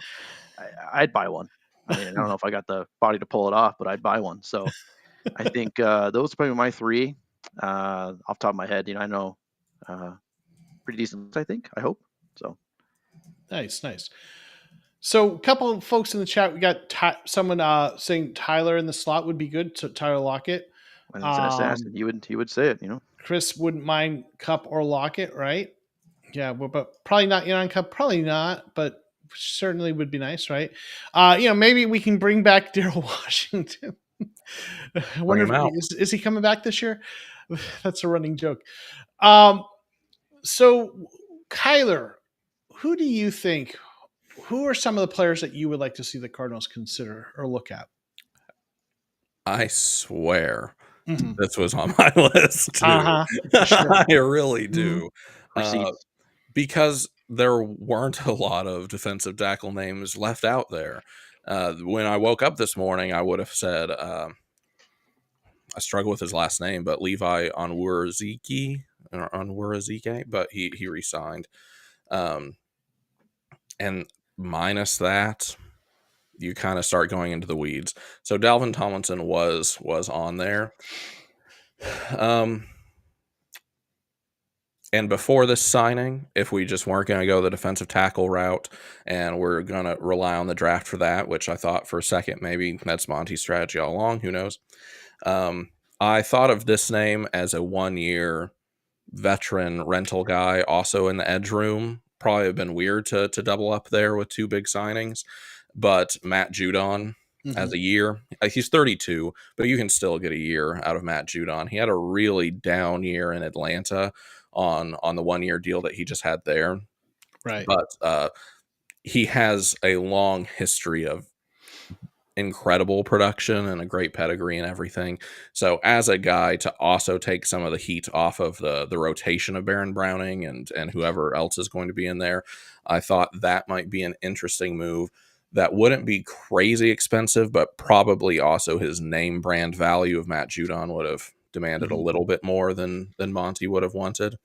I'd buy one. I mean, I don't know if I got the body to pull it off, but I'd buy one. So I think those are probably my three off the top of my head. I know uh, pretty decent. I think. I hope so. Nice, nice. So, a couple of folks in the chat, we got someone saying Tyler in the slot would be good. So Tyler Lockett. And he's an Um, assassin. He would say it. Chris wouldn't mind Cup or Lockett, right? Yeah, but probably not Elon Cup. Probably not, but certainly would be nice, right? Maybe we can bring back Daryl Washington. I Bring wonder him if out. is he coming back this year? That's a running joke. Um, so Kyler, who do you think? Who are some of the players that you would like to see the Cardinals consider or look at? I swear Mm-hmm. this was on my list Uh too. huh. For sure. I really Mm-hmm. do. Uh, Receipts. because there weren't a lot of defensive tackle names left out there. When I woke up this morning, I would have said, I struggle with his last name, but Levi Onwurazike, but he resigned. Um, and minus that, you kind of start going into the weeds. So Dalvin Tomlinson was on there. Um, And before this signing, if we just weren't going to go the defensive tackle route and we're going to rely on the draft for that, which I thought for a second maybe that's Monty's strategy all along, who knows? Um, I thought of this name as a 1 year veteran rental guy, also in the edge room. Probably have been weird to double up there with two big signings, but Matt Judon Mm-hmm. as a year. He's 32, but you can still get a year out of Matt Judon. He had a really down year in Atlanta on the 1 year deal that he just had there, Right. but he has a long history of incredible production and a great pedigree and everything. So as a guy to also take some of the heat off of the rotation of Baron Browning and whoever else is going to be in there, I thought that might be an interesting move that wouldn't be crazy expensive, but probably also his name brand value of Matt Judon would have demanded a Mm-hmm. little bit more than Monty would have wanted.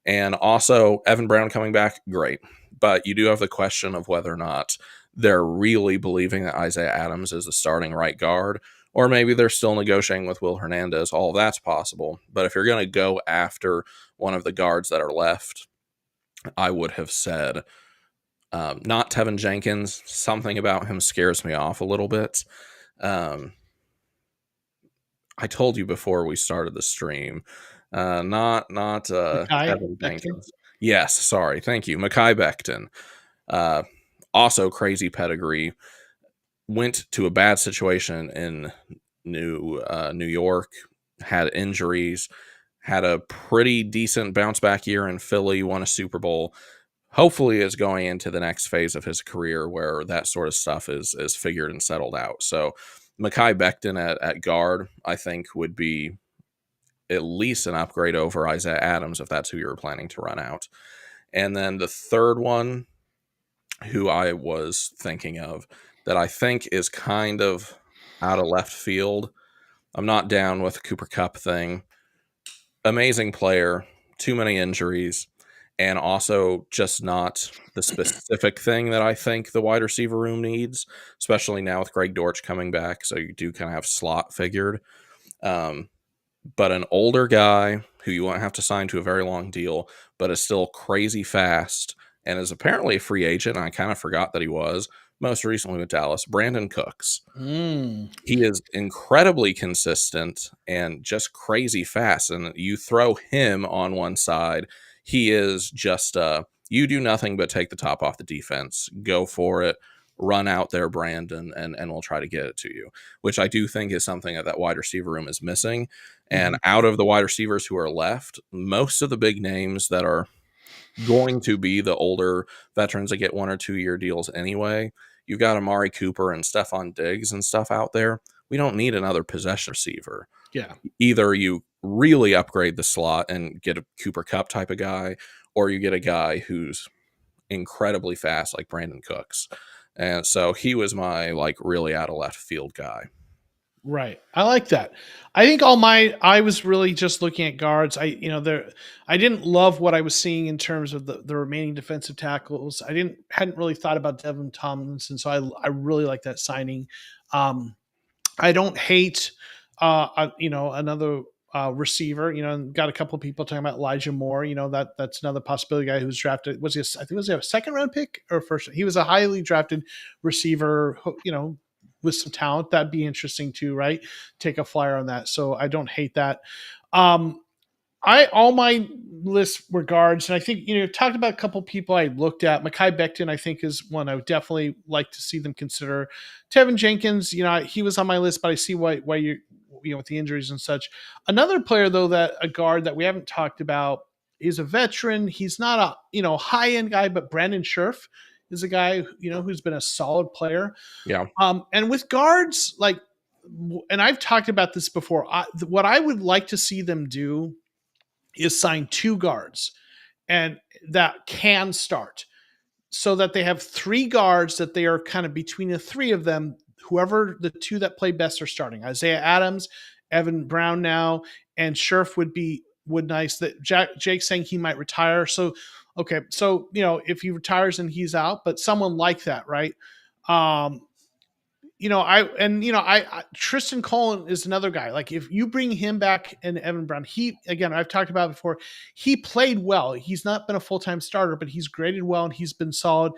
And also, Evan Brown coming back, great. But you do have the question of whether or not they're really believing that Isaiah Adams is the starting right guard, or maybe they're still negotiating with Will Hernandez. All of that's possible. But if you're going to go after one of the guards that are left, I would have said not Tevin Jenkins. Something about him scares me off a little bit. Um, I told you before we started the stream. Not Mackay Tevin Becton. Jenkins. Yes, sorry. Thank you. Mekhi Becton. Uh, also crazy pedigree. Went to a bad situation in New York. Had injuries. Had a pretty decent bounce back year in Philly. Won a Super Bowl. Hopefully, is going into the next phase of his career where that sort of stuff is figured and settled out. So, Mekhi Becton at guard, I think, would be at least an upgrade over Isaiah Adams if that's who you were planning to run out. And then the third one, who I was thinking of, that I think is kind of out of left field. I'm not down with the Cooper Cup thing. Amazing player, too many injuries, and also just not the specific thing that I think the wide receiver room needs, especially now with Greg Dortch coming back. So you do kind of have slot figured. Um, but an older guy who you won't have to sign to a very long deal, but is still crazy fast and is apparently a free agent. I kind of forgot that he was most recently with Dallas. Brandon Cooks. Mm. He is incredibly consistent and just crazy fast. And you throw him on one side, he is just you do nothing but take the top off the defense, go for it, run out there, Brandon, and we'll try to get it to you, which I do think is something that wide receiver room is missing. And Mhm. out of the wide receivers who are left, most of the big names that are going to be the older veterans that get 1 or 2 year deals anyway. You've got Amari Cooper and Stephon Diggs and stuff out there. We don't need another possession receiver. Yeah. Either you really upgrade the slot and get a Cooper Cup type of guy, or you get a guy who's incredibly fast like Brandon Cooks. And so he was my like really out of left field guy. Right. I like that. I was really just looking at guards. I didn't love what I was seeing in terms of the remaining defensive tackles. Hadn't really thought about Dalvin Tomlinson, so I really like that signing. Um, I don't hate, another receiver. Got a couple of people talking about Elijah Moore. That's another possibility. Guy who's drafted. I think was he a second round pick or first? He was a highly drafted receiver. With some talent, that'd be interesting too, right? Take a flyer on that. So I don't hate that. Um, I all my lists were guards, and I think talked about a couple people I looked at. Mekhi Becton, I think, is one I would definitely like to see them consider. Tevin Jenkins, he was on my list, but I see why you with the injuries and such. Another player though, that a guard that we haven't talked about is a veteran. He's not a high end guy, but Brandon Scherf is a guy who's been a solid player. Yeah. And with guards, and I've talked about this before. What I would like to see them do is sign 2 guards and that can start, so that they have 3 guards that they are kind of between the 3 of them. Whoever the 2 that play best are starting. Isaiah Adams, Evan Brown now, and Scherf would nice. That Jake's saying he might retire. So okay, so if he retires and he's out, but someone like that, right? Um, Tristan Colin is another guy. Like if you bring him back and Evan Brown, I've talked about it before. He played well. He's not been a full-time starter, but he's graded well and he's been solid.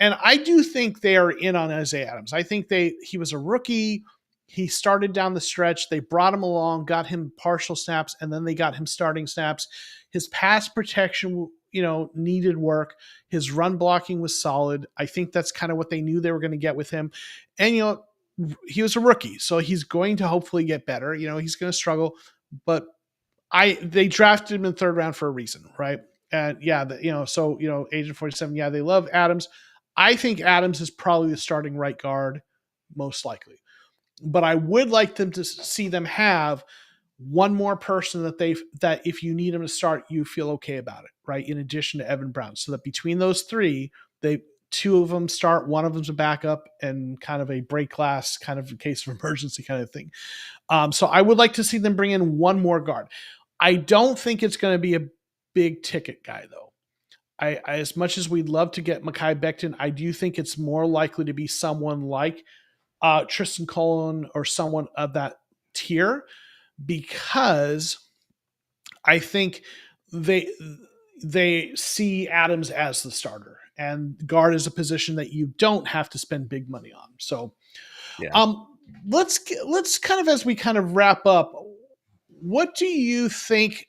And I do think they are in on Isaiah Adams. I think he was a rookie. He started down the stretch. They brought him along, got him partial snaps, and then they got him starting snaps. His pass protection, needed work. His run blocking was solid. I think that's kind of what they knew they were going to get with him. And he was a rookie, so he's going to hopefully get better. He's going to struggle, but they drafted him in the 3rd round for a reason, right? And yeah, Agent 47. Yeah, they love Adams. I think Adams is probably the starting right guard, most likely. But I would like them to see them have one more person that if you need them to start, you feel okay about it, right? In addition to Evan Brown, so that between those 3, they 2 of them start, one of them's a backup, and kind of a break glass, kind of in case of emergency kind of thing. So I would like to see them bring in one more guard. I don't think it's going to be a big ticket guy though. I as much as we'd love to get Mekhi Becton, I do think it's more likely to be someone like Tristan Colon or someone of that tier, because I think they see Adams as the starter, and guard is a position that you don't have to spend big money on. So, Yeah. um, let's kind of, as we kind of wrap up, what do you think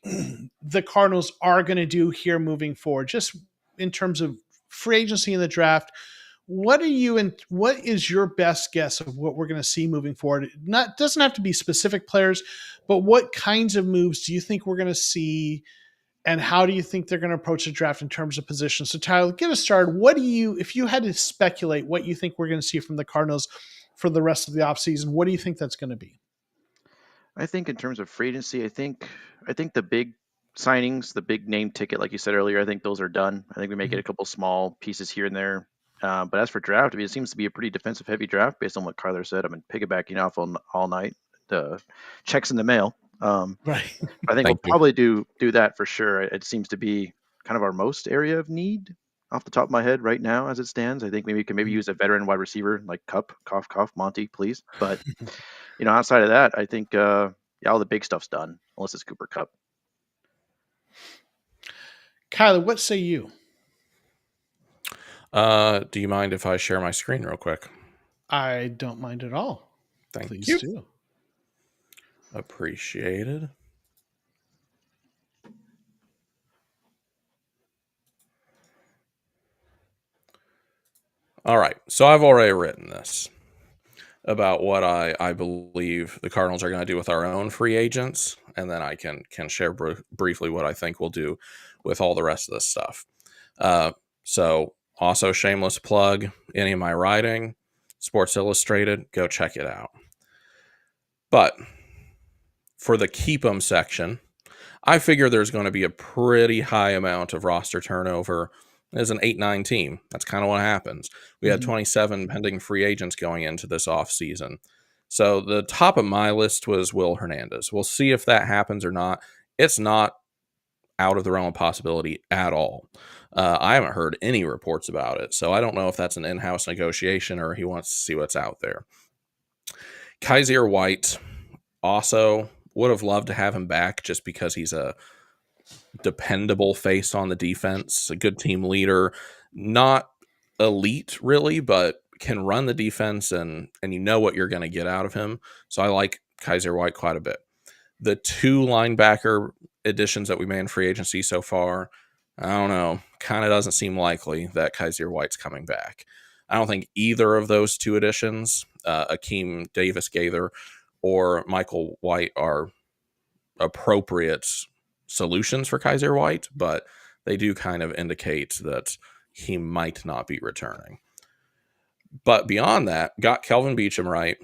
the Cardinals are going to do here moving forward, just in terms of free agency in the draft? What is your best guess of what we're going to see moving forward? Not doesn't have to be specific players, but what kinds of moves do you think we're going to see, and how do you think they're going to approach the draft in terms of position? So Tyler, get us started. If you had to speculate what you think we're going to see from the Cardinals for the rest of the offseason, what do you think that's going to be? I think in terms of free agency, I think the big signings, the big name ticket, like you said earlier, I think those are done. I think we may get a couple small pieces here and there. But as for draft, I mean, it seems to be a pretty defensive heavy draft based on what Carter said. I've been piggybacking off on all night. The checks in the mail. Right. I think we'll Thank you. probably do that for sure. It seems to be kind of our most area of need off the top of my head right now as it stands. I think maybe we can use a veteran wide receiver like Cup, cough, cough, Monty, please. But outside of that, I think Yeah, all the big stuff's done, unless it's Cooper Cup. Kyler, what say you? Do you mind if I share my screen real quick? I don't mind at all. Thank Please you. do. Appreciated. All right. So I've already written this about what I believe the Cardinals are going to do with our own free agents, and then I can share briefly what I think we'll do with all the rest of this stuff. So also shameless plug, any of my writing, Sports Illustrated, go check it out. But for the keep 'em section, I figure there's going to be a pretty high amount of roster turnover. As an 8-9 team, that's kind of what happens. We had 27 pending free agents going into this offseason. So the top of my list was Will Hernandez. We'll see if that happens or not. It's not out of the realm of possibility at all. I haven't heard any reports about it, so I don't know if that's an in-house negotiation or he wants to see what's out there. Kaiser White also would have loved to have him back just because he's a dependable face on the defense, a good team leader, not elite really, but can run the defense and you know what you're going to get out of him. So I like Kaiser White quite a bit. The two linebacker additions that we made in free agency so far, I don't know, kind of doesn't seem likely that Kaiser White's coming back. I don't think either of those two additions, Akeem Davis Gaither or Michael White, are appropriate solutions for Kaiser White, but they do kind of indicate that he might not be returning. But beyond that, got Kelvin Beachum right.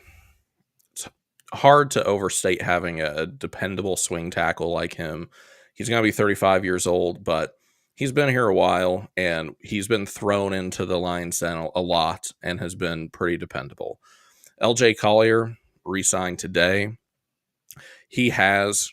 It's hard to overstate having a dependable swing tackle like him. He's going to be 35 years old, but he's been here a while, and he's been thrown into the Lions Den a lot and has been pretty dependable. LJ Collier re-signed today. He has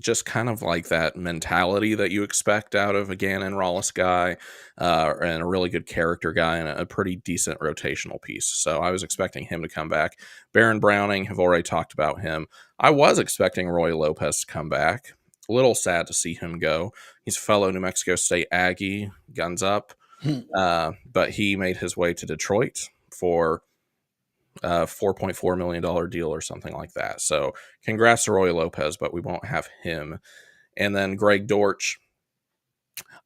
just kind of like that mentality that you expect out of a Gannon Rollis guy, and a really good character guy and a pretty decent rotational piece. So I was expecting him to come back. Baron Browning, have already talked about him. I was expecting Roy Lopez to come back. A little sad to see him go. He's a fellow New Mexico State Aggie, guns up. But he made his way to Detroit for $4.4 million deal or something like that. So congrats to Roy Lopez, but we won't have him. And then Greg Dortch,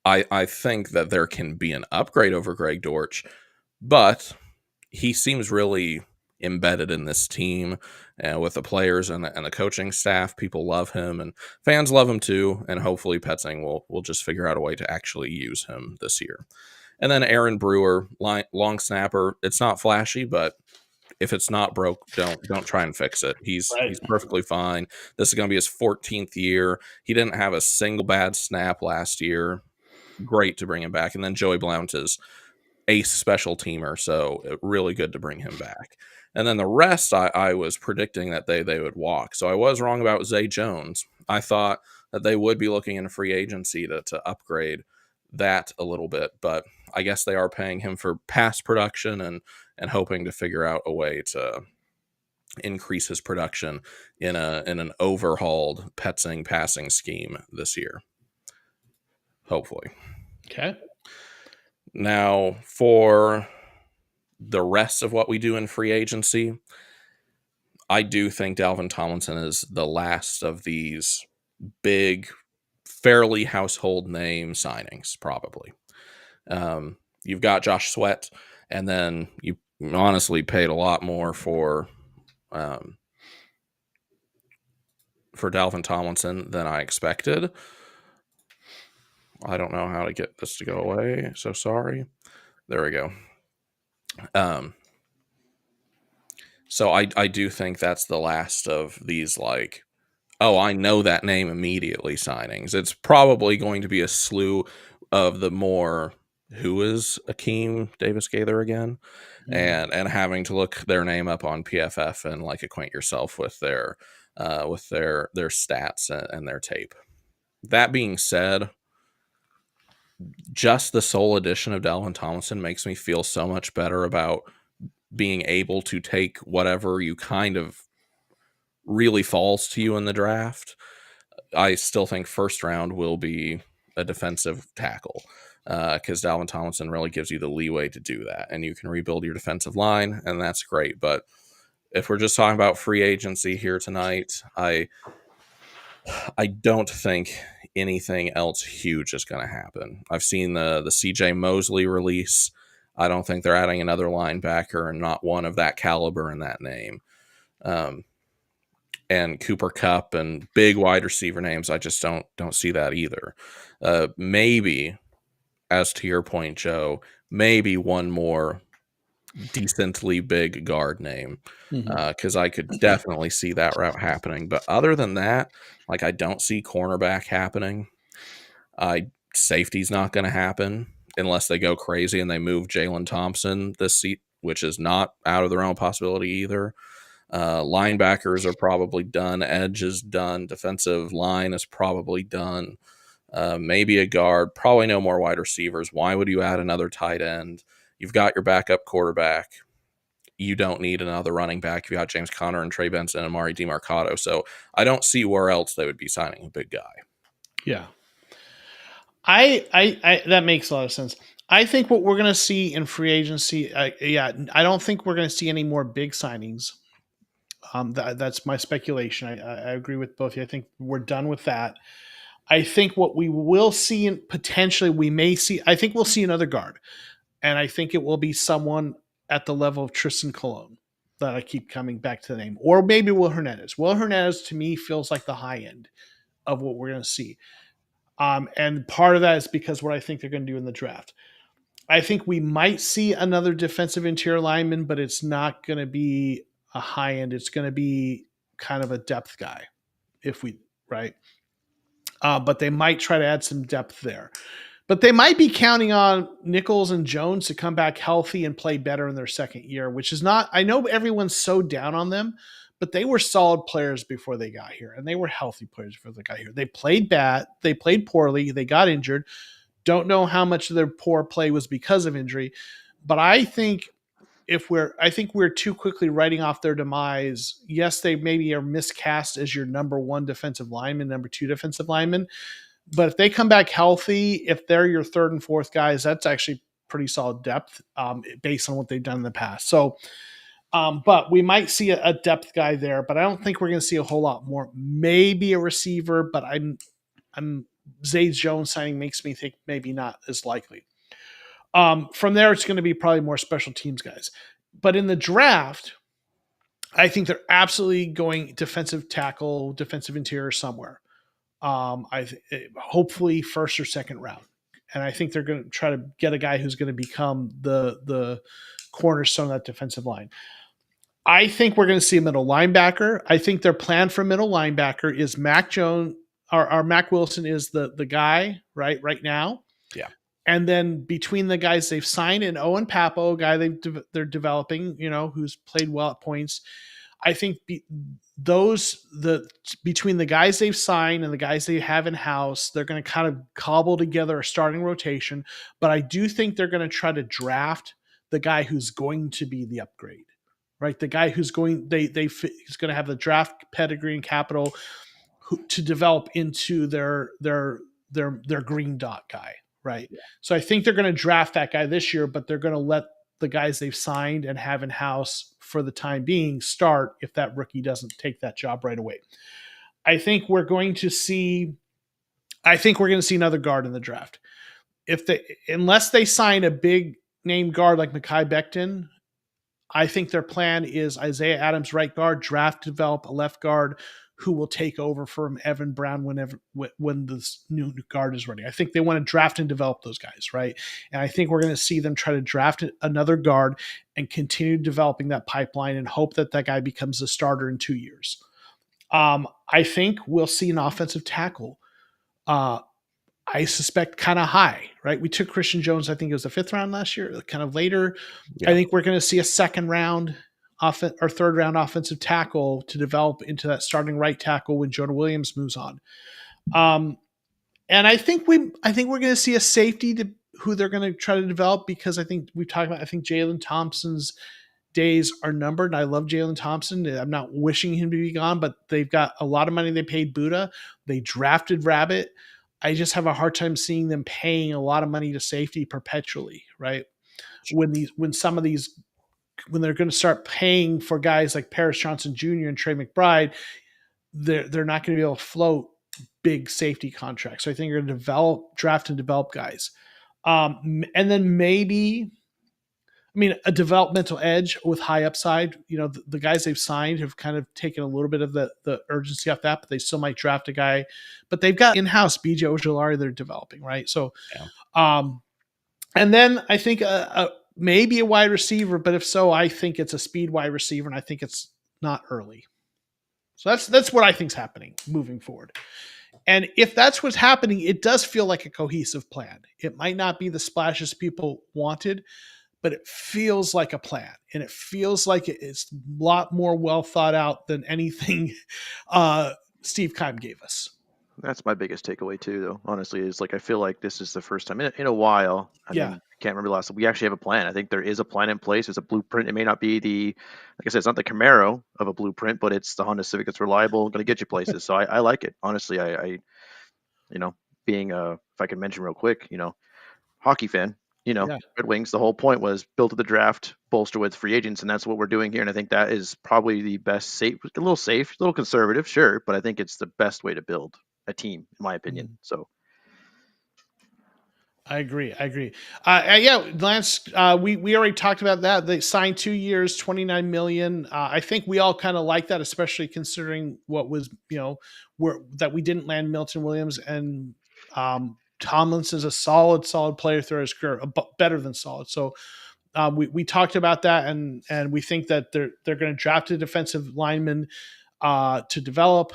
I think that there can be an upgrade over Greg Dortch, but he seems really embedded in this team with the players and the coaching staff. People love him and fans love him too. And hopefully Petzing will just figure out a way to actually use him this year. And then Aaron Brewer, long snapper. It's not flashy, but if it's not broke, don't try and fix it. He's perfectly fine. This is going to be his 14th year. He didn't have a single bad snap last year. Great to bring him back. And then Joey Blount is ace special teamer, so really good to bring him back. And then the rest, I was predicting that they would walk. So I was wrong about Zay Jones. I thought that they would be looking in free agency to upgrade that a little bit, but I guess they are paying him for past production and hoping to figure out a way to increase his production in an overhauled Petzing passing scheme this year. Hopefully. Okay. Now, for the rest of what we do in free agency, I do think Dalvin Tomlinson is the last of these big, fairly household name signings, probably. You've got Josh Sweat, and then you honestly paid a lot more for Dalvin Tomlinson than I expected. I don't know how to get this to go away, so sorry. There we go. So I do think that's the last of these, like, oh, I know that name immediately signings. It's probably going to be a slew of the more, who is Akeem Davis Gaither again? And having to look their name up on PFF and like acquaint yourself with their stats and their tape. That being said, just the sole addition of Dalvin Tomlinson makes me feel so much better about being able to take whatever you kind of really falls to you in the draft, I still think first round will be a defensive tackle, because Dalvin Tomlinson really gives you the leeway to do that, and you can rebuild your defensive line, and that's great. But if we're just talking about free agency here tonight, I don't think anything else huge is going to happen. I've seen the CJ Mosley release. I don't think they're adding another linebacker, and not one of that caliber in that name. And Cooper Kupp and big wide receiver names, I just don't see that either. Maybe, as to your point, Joe, maybe one more decently big guard name, because I could definitely see that route happening. But other than that, like, I don't see cornerback happening. Safety's not going to happen unless they go crazy and they move Jalen Thompson this seat, which is not out of the realm of possibility either. Linebackers are probably done. Edge is done. Defensive line is probably done. Maybe a guard. Probably no more wide receivers. Why would you add another tight end? You've got your backup quarterback. You don't need another running back. You got James Conner and Trey Benson and Amari DeMarcado. So I don't see where else they would be signing a big guy. Yeah. I that makes a lot of sense. I think what we're going to see in free agency, I don't think we're going to see any more big signings. That's my speculation. I agree with both of you. I think we're done with that. I think what we will see, and potentially we may see, I think we'll see another guard. And I think it will be someone at the level of Tristan Colon that I keep coming back to the name. Or maybe Will Hernandez. Will Hernandez, to me, feels like the high end of what we're going to see. And part of that is because what I think they're going to do in the draft. I think we might see another defensive interior lineman, but it's not going to be a high end. It's going to be kind of a depth guy, right? But they might try to add some depth there. But they might be counting on Nichols and Jones to come back healthy and play better in their second year, which is not, I know everyone's so down on them, but they were solid players before they got here, and they were healthy players before they got here. They played bad. They played poorly. They got injured. Don't know how much of their poor play was because of injury, but I think we're too quickly writing off their demise. Yes, they maybe are miscast as your number one defensive lineman, number two defensive lineman, but if they come back healthy, if they're your third and fourth guys, that's actually pretty solid depth based on what they've done in the past. So, but we might see a depth guy there, but I don't think we're going to see a whole lot more. Maybe a receiver, but I'm Zay Jones signing makes me think maybe not as likely. From there, it's going to be probably more special teams guys. But in the draft, I think they're absolutely going defensive tackle, defensive interior somewhere. Hopefully first or second round. And I think they're going to try to get a guy who's going to become the cornerstone of that defensive line. I think we're going to see a middle linebacker. I think their plan for middle linebacker is Mac Jones or Mac Wilson is the guy right now. Yeah. And then between the guys they've signed and Owen Papo, a guy they're developing, who's played well at points. I think between the guys they've signed and the guys they have in house, they're going to kind of cobble together a starting rotation. But I do think they're going to try to draft the guy who's going to be the upgrade, right? The guy who's going he's going to have the draft pedigree and capital to develop into their green dot guy, right? Yeah. So I think they're going to draft that guy this year, but they're going to let the guys they've signed and have in house for the time being start if that rookie doesn't take that job right away. I think we're going to see another guard in the draft. Unless they sign a big name guard like Mekhi Becton, I think their plan is Isaiah Adams, right guard, draft, develop a left guard who will take over from Evan Brown when this new guard is ready. I think they want to draft and develop those guys, right? And I think we're going to see them try to draft another guard and continue developing that pipeline and hope that guy becomes a starter in 2 years. I think we'll see an offensive tackle. I suspect kind of high, right? We took Christian Jones, I think it was the 5th round last year, kind of later. Yeah. I think we're going to see a second round or third round offensive tackle to develop into that starting right tackle when Jonah Williams moves on. And I think we're going to see a safety who they're going to try to develop because I think we've talked about, I think Jalen Thompson's days are numbered. And I love Jalen Thompson. I'm not wishing him to be gone, but they've got a lot of money they paid Buddha. They drafted Rabbit. I just have a hard time seeing them paying a lot of money to safety perpetually, right? When they're going to start paying for guys like Paris Johnson Jr. and Trey McBride, they're not going to be able to float big safety contracts. So I think you're going to draft and develop guys. And then maybe, a developmental edge with high upside. The guys they've signed have kind of taken a little bit of the urgency off that, but they still might draft a guy. But they've got in-house BJ Ojolari they're developing, right? So, and then I think maybe a wide receiver, but if so, I think it's a speed wide receiver, and I think it's not early. So that's what I think's happening moving forward. And if that's what's happening, it does feel like a cohesive plan. It might not be the splashes people wanted, but it feels like a plan, and it feels like it's a lot more well thought out than anything Steve Keim gave us. That's my biggest takeaway too, though. Honestly, is like I feel like this is the first time in a while. I mean, I can't remember the last time we actually have a plan. I think there is a plan in place. There's a blueprint. It may not be like I said, it's not the Camaro of a blueprint, but it's the Honda Civic that's reliable, going to get you places. So I like it. Honestly, I being if I can mention real quick, hockey fan. Red Wings, the whole point was built to the draft, bolster with free agents, and that's what we're doing here. And I think that is probably the best safe, a little conservative, sure, but I think it's the best way to build a team, in my opinion. So I agree. Lance, we already talked about that. They signed 2 years, $29 million. I think we all kind of like that, especially considering what was, that we didn't land Milton Williams, and Tomlinson's a solid player throughout his career, better than solid. So we talked about that, and we think that they're going to draft a defensive lineman to develop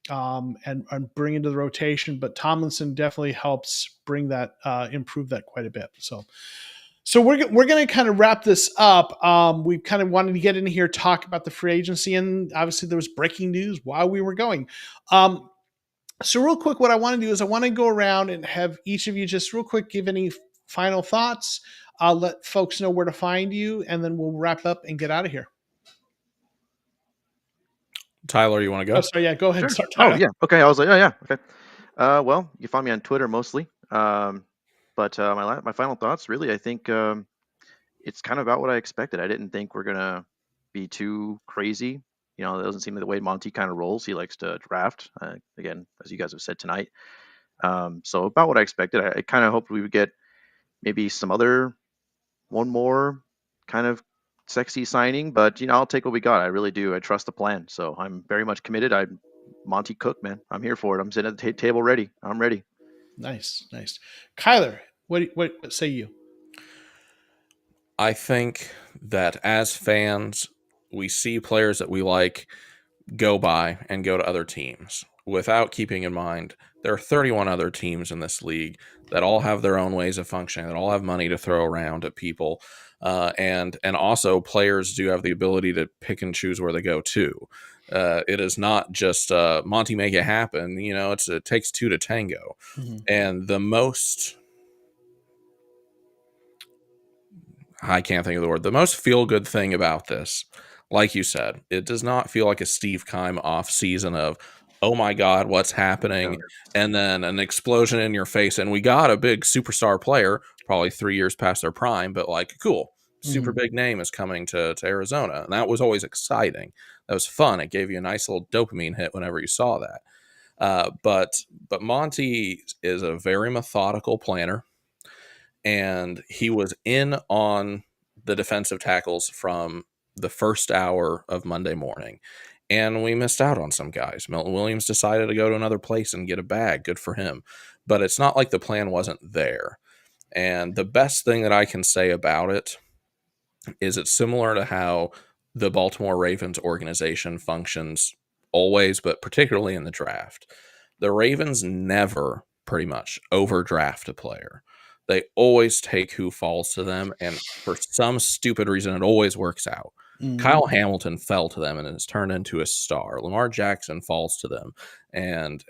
and bring into the rotation. But Tomlinson definitely helps bring that, improve that quite a bit. So we're going to kind of wrap this up. We kind of wanted to get in here, talk about the free agency, and obviously there was breaking news while we were going. So real quick, what I want to do is I want to go around and have each of you just real quick give any final thoughts. I'll let folks know where to find you, and then we'll wrap up and get out of here. Tyler, you want to go? Oh, sorry, yeah, go ahead. Sure. Start, Tyler. Oh, yeah. Okay, I was like, yeah, okay. Well, you find me on Twitter mostly. But my final thoughts, really, I think it's kind of about what I expected. I didn't think we're going to be too crazy. It doesn't seem like the way Monty kind of rolls. He likes to draft, again, as you guys have said tonight. So about what I expected. I kind of hoped we would get maybe one more kind of sexy signing, but I'll take what we got. I really do. I trust the plan. So I'm very much committed. I'm Monty Cook, man. I'm here for it. I'm sitting at the table ready. I'm ready. Nice. Kyler, what say you? I think that as fans, we see players that we like go by and go to other teams without keeping in mind there are 31 other teams in this league that all have their own ways of functioning, that all have money to throw around at people. And also players do have the ability to pick and choose where they go to. It is not just Monty make it happen. It takes two to tango. Mm-hmm. And I can't think of the word. The most feel-good thing about this, like you said, it does not feel like a Steve Keim off season of, oh my God, what's happening? And then an explosion in your face. And we got a big superstar player, probably 3 years past their prime, but cool. Super big name is coming to Arizona. And that was always exciting. That was fun. It gave you a nice little dopamine hit whenever you saw that. But Monty is a very methodical planner. And he was in on the defensive tackles from the first hour of Monday morning. And we missed out on some guys. Milton Williams decided to go to another place and get a bag. Good for him. But it's not like the plan wasn't there. And the best thing that I can say about it is it's similar to how the Baltimore Ravens organization functions always, but particularly in the draft. The Ravens never pretty much overdraft a player. They always take who falls to them, and for some stupid reason, it always works out. Mm-hmm. Kyle Hamilton fell to them and has turned into a star. Lamar Jackson falls to them, and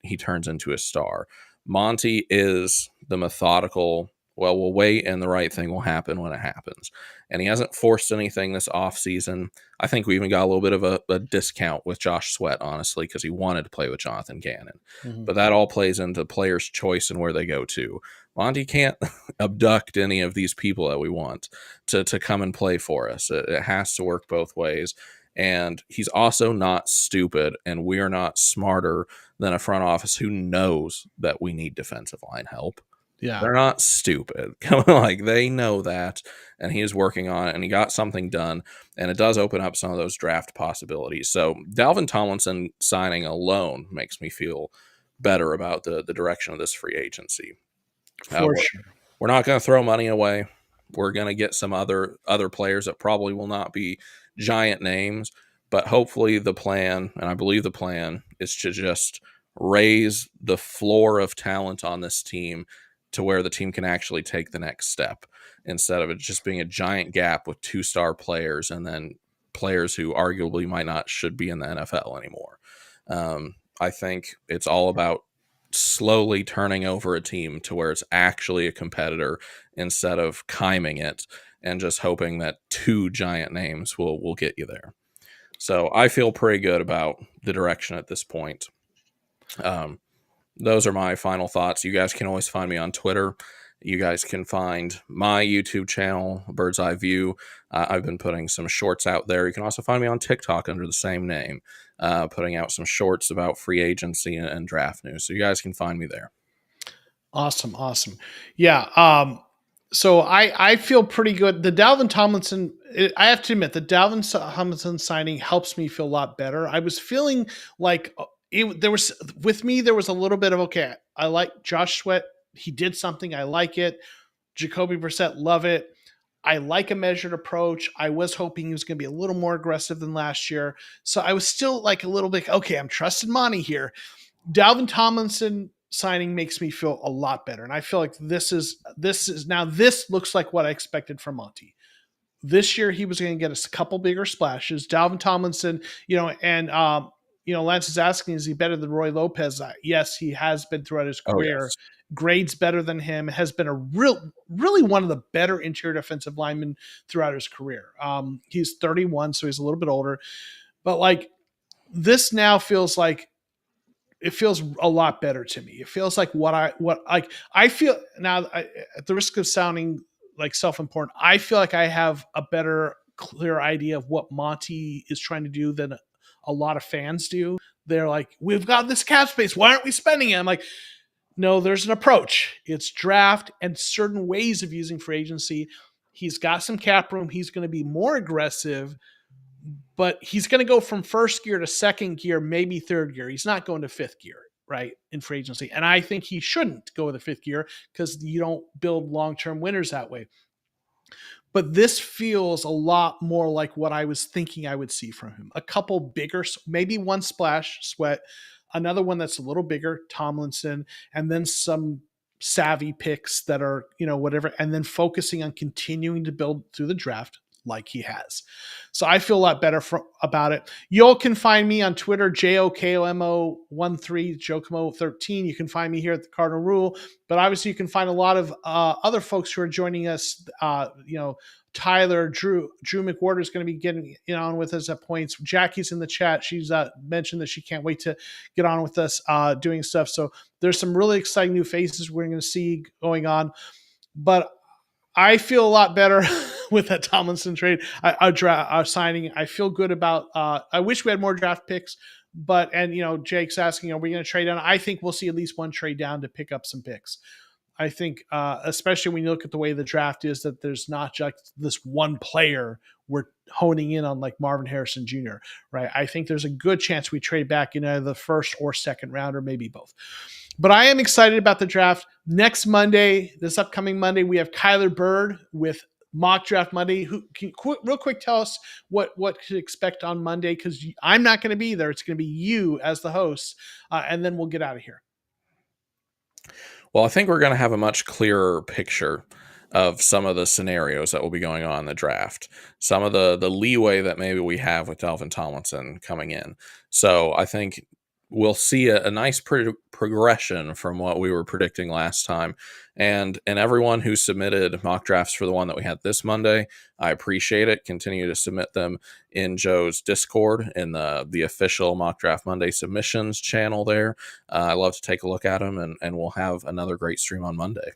he turns into a star. Monty is the methodical Well, we'll wait and the right thing will happen when it happens. And he hasn't forced anything this offseason. I think we even got a little bit of a discount with Josh Sweat, honestly, because he wanted to play with Jonathan Gannon. Mm-hmm. But that all plays into players' choice and where they go to. Monty can't abduct any of these people that we want to come and play for us. It has to work both ways. And he's also not stupid, and we're not smarter than a front office who knows that we need defensive line help. Yeah. They're not stupid. Like, they know that, and he is working on it, and he got something done, and it does open up some of those draft possibilities. So Dalvin Tomlinson signing alone makes me feel better about the direction of this free agency. For sure. We're not going to throw money away. We're going to get some other players that probably will not be giant names, but hopefully the plan, and I believe the plan, is to just raise the floor of talent on this team to where the team can actually take the next step, instead of it just being a giant gap with 2-star players and then players who arguably might not should be in the NFL anymore. I think it's all about slowly turning over a team to where it's actually a competitor instead of chiming it and just hoping that 2 giant names will get you there. So I feel pretty good about the direction at this point. Those are my final thoughts. You guys can always find me on Twitter. You guys can find my YouTube channel, Bird's Eye View. I've been putting some shorts out there. You can also find me on TikTok under the same name, putting out some shorts about free agency and draft news. So you guys can find me there. Awesome. Yeah. So I feel pretty good. The Dalvin Tomlinson, I have to admit, the Dalvin Tomlinson signing helps me feel a lot better. I was feeling like there was a little bit of, okay, I like Josh Sweat. He did something. I like it. Jacoby Brissett, love it. I like a measured approach. I was hoping he was going to be a little more aggressive than last year. So I was still like a little bit, okay, I'm trusting Monty here. Dalvin Tomlinson signing makes me feel a lot better. And I feel like this looks like what I expected from Monty. This year, he was going to get us a couple bigger splashes. Dalvin Tomlinson, Lance is asking, is he better than Roy Lopez? Yes, he has been throughout his career. Oh, yes. Grades better than him, has been a really one of the better interior defensive linemen throughout his career. He's 31, so he's a little bit older, but like this now feels like, it feels a lot better to me. It feels like I feel now, at the risk of sounding like self-important, I feel like I have a better, clear idea of what Monty is trying to do than a lot of fans do. They're like, we've got this cap space, why aren't we spending it? I'm like, no, there's an approach. It's draft and certain ways of using free agency. He's got some cap room. He's going to be more aggressive, but he's going to go from first gear to second gear, maybe third gear. He's not going to fifth gear, right, in free agency. And I think he shouldn't go to the fifth gear because you don't build long-term winners that way. But this feels a lot more like what I was thinking I would see from him. A couple bigger, maybe one splash, Sweat, another one that's a little bigger, Tomlinson, and then some savvy picks that are, whatever, and then focusing on continuing to build through the draft like he has. So I feel a lot better about it. Y'all can find me on Twitter, JOKOMO13, JOKOMO13. You can find me here at the Cardinal Rule, but obviously you can find a lot of other folks who are joining us. Tyler, Drew McWhorter is going to be getting on with us at points. Jackie's in the chat. She's mentioned that she can't wait to get on with us doing stuff. So there's some really exciting new faces we're going to see going on. But I feel a lot better with that Tomlinson trade, signing. I feel good about. I wish we had more draft picks, and Jake's asking, are we going to trade down? I think we'll see at least one trade down to pick up some picks. I think, especially when you look at the way the draft is, that there's not just this one player we're honing in on, like Marvin Harrison Jr., right? I think there's a good chance we trade back in either the first or second round, or maybe both. But I am excited about the draft. Next Monday, this upcoming Monday, we have Kyler Bird with Mock Draft Monday. Who can real quick tell us what to expect on Monday? Because I'm not going to be there. It's going to be you as the host, and then we'll get out of here. Well, I think we're going to have a much clearer picture of some of the scenarios that will be going on in the draft, some of the leeway that maybe we have with Dalvin Tomlinson coming in. So I think we'll see a nice progression from what we were predicting last time. And everyone who submitted mock drafts for the one that we had this Monday, I appreciate it. Continue to submit them in Joe's Discord in the official Mock Draft Monday submissions channel there. I love to take a look at them, and we'll have another great stream on Monday.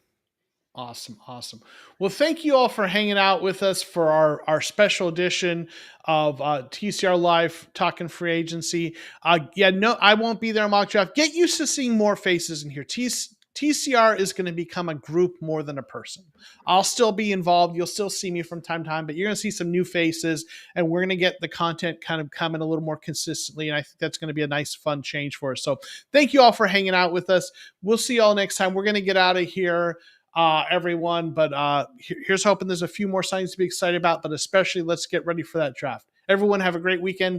Awesome. Awesome. Well, thank you all for hanging out with us for our special edition of TCR Live Talking Free Agency. No, I won't be there on mock draft. Get used to seeing more faces in here. TCR is going to become a group more than a person. I'll still be involved. You'll still see me from time to time, but you're going to see some new faces, and we're going to get the content kind of coming a little more consistently. And I think that's going to be a nice, fun change for us. So thank you all for hanging out with us. We'll see you all next time. We're going to get out of here. Everyone. But here's hoping there's a few more signs to be excited about, but especially let's get ready for that draft. Everyone have a great weekend.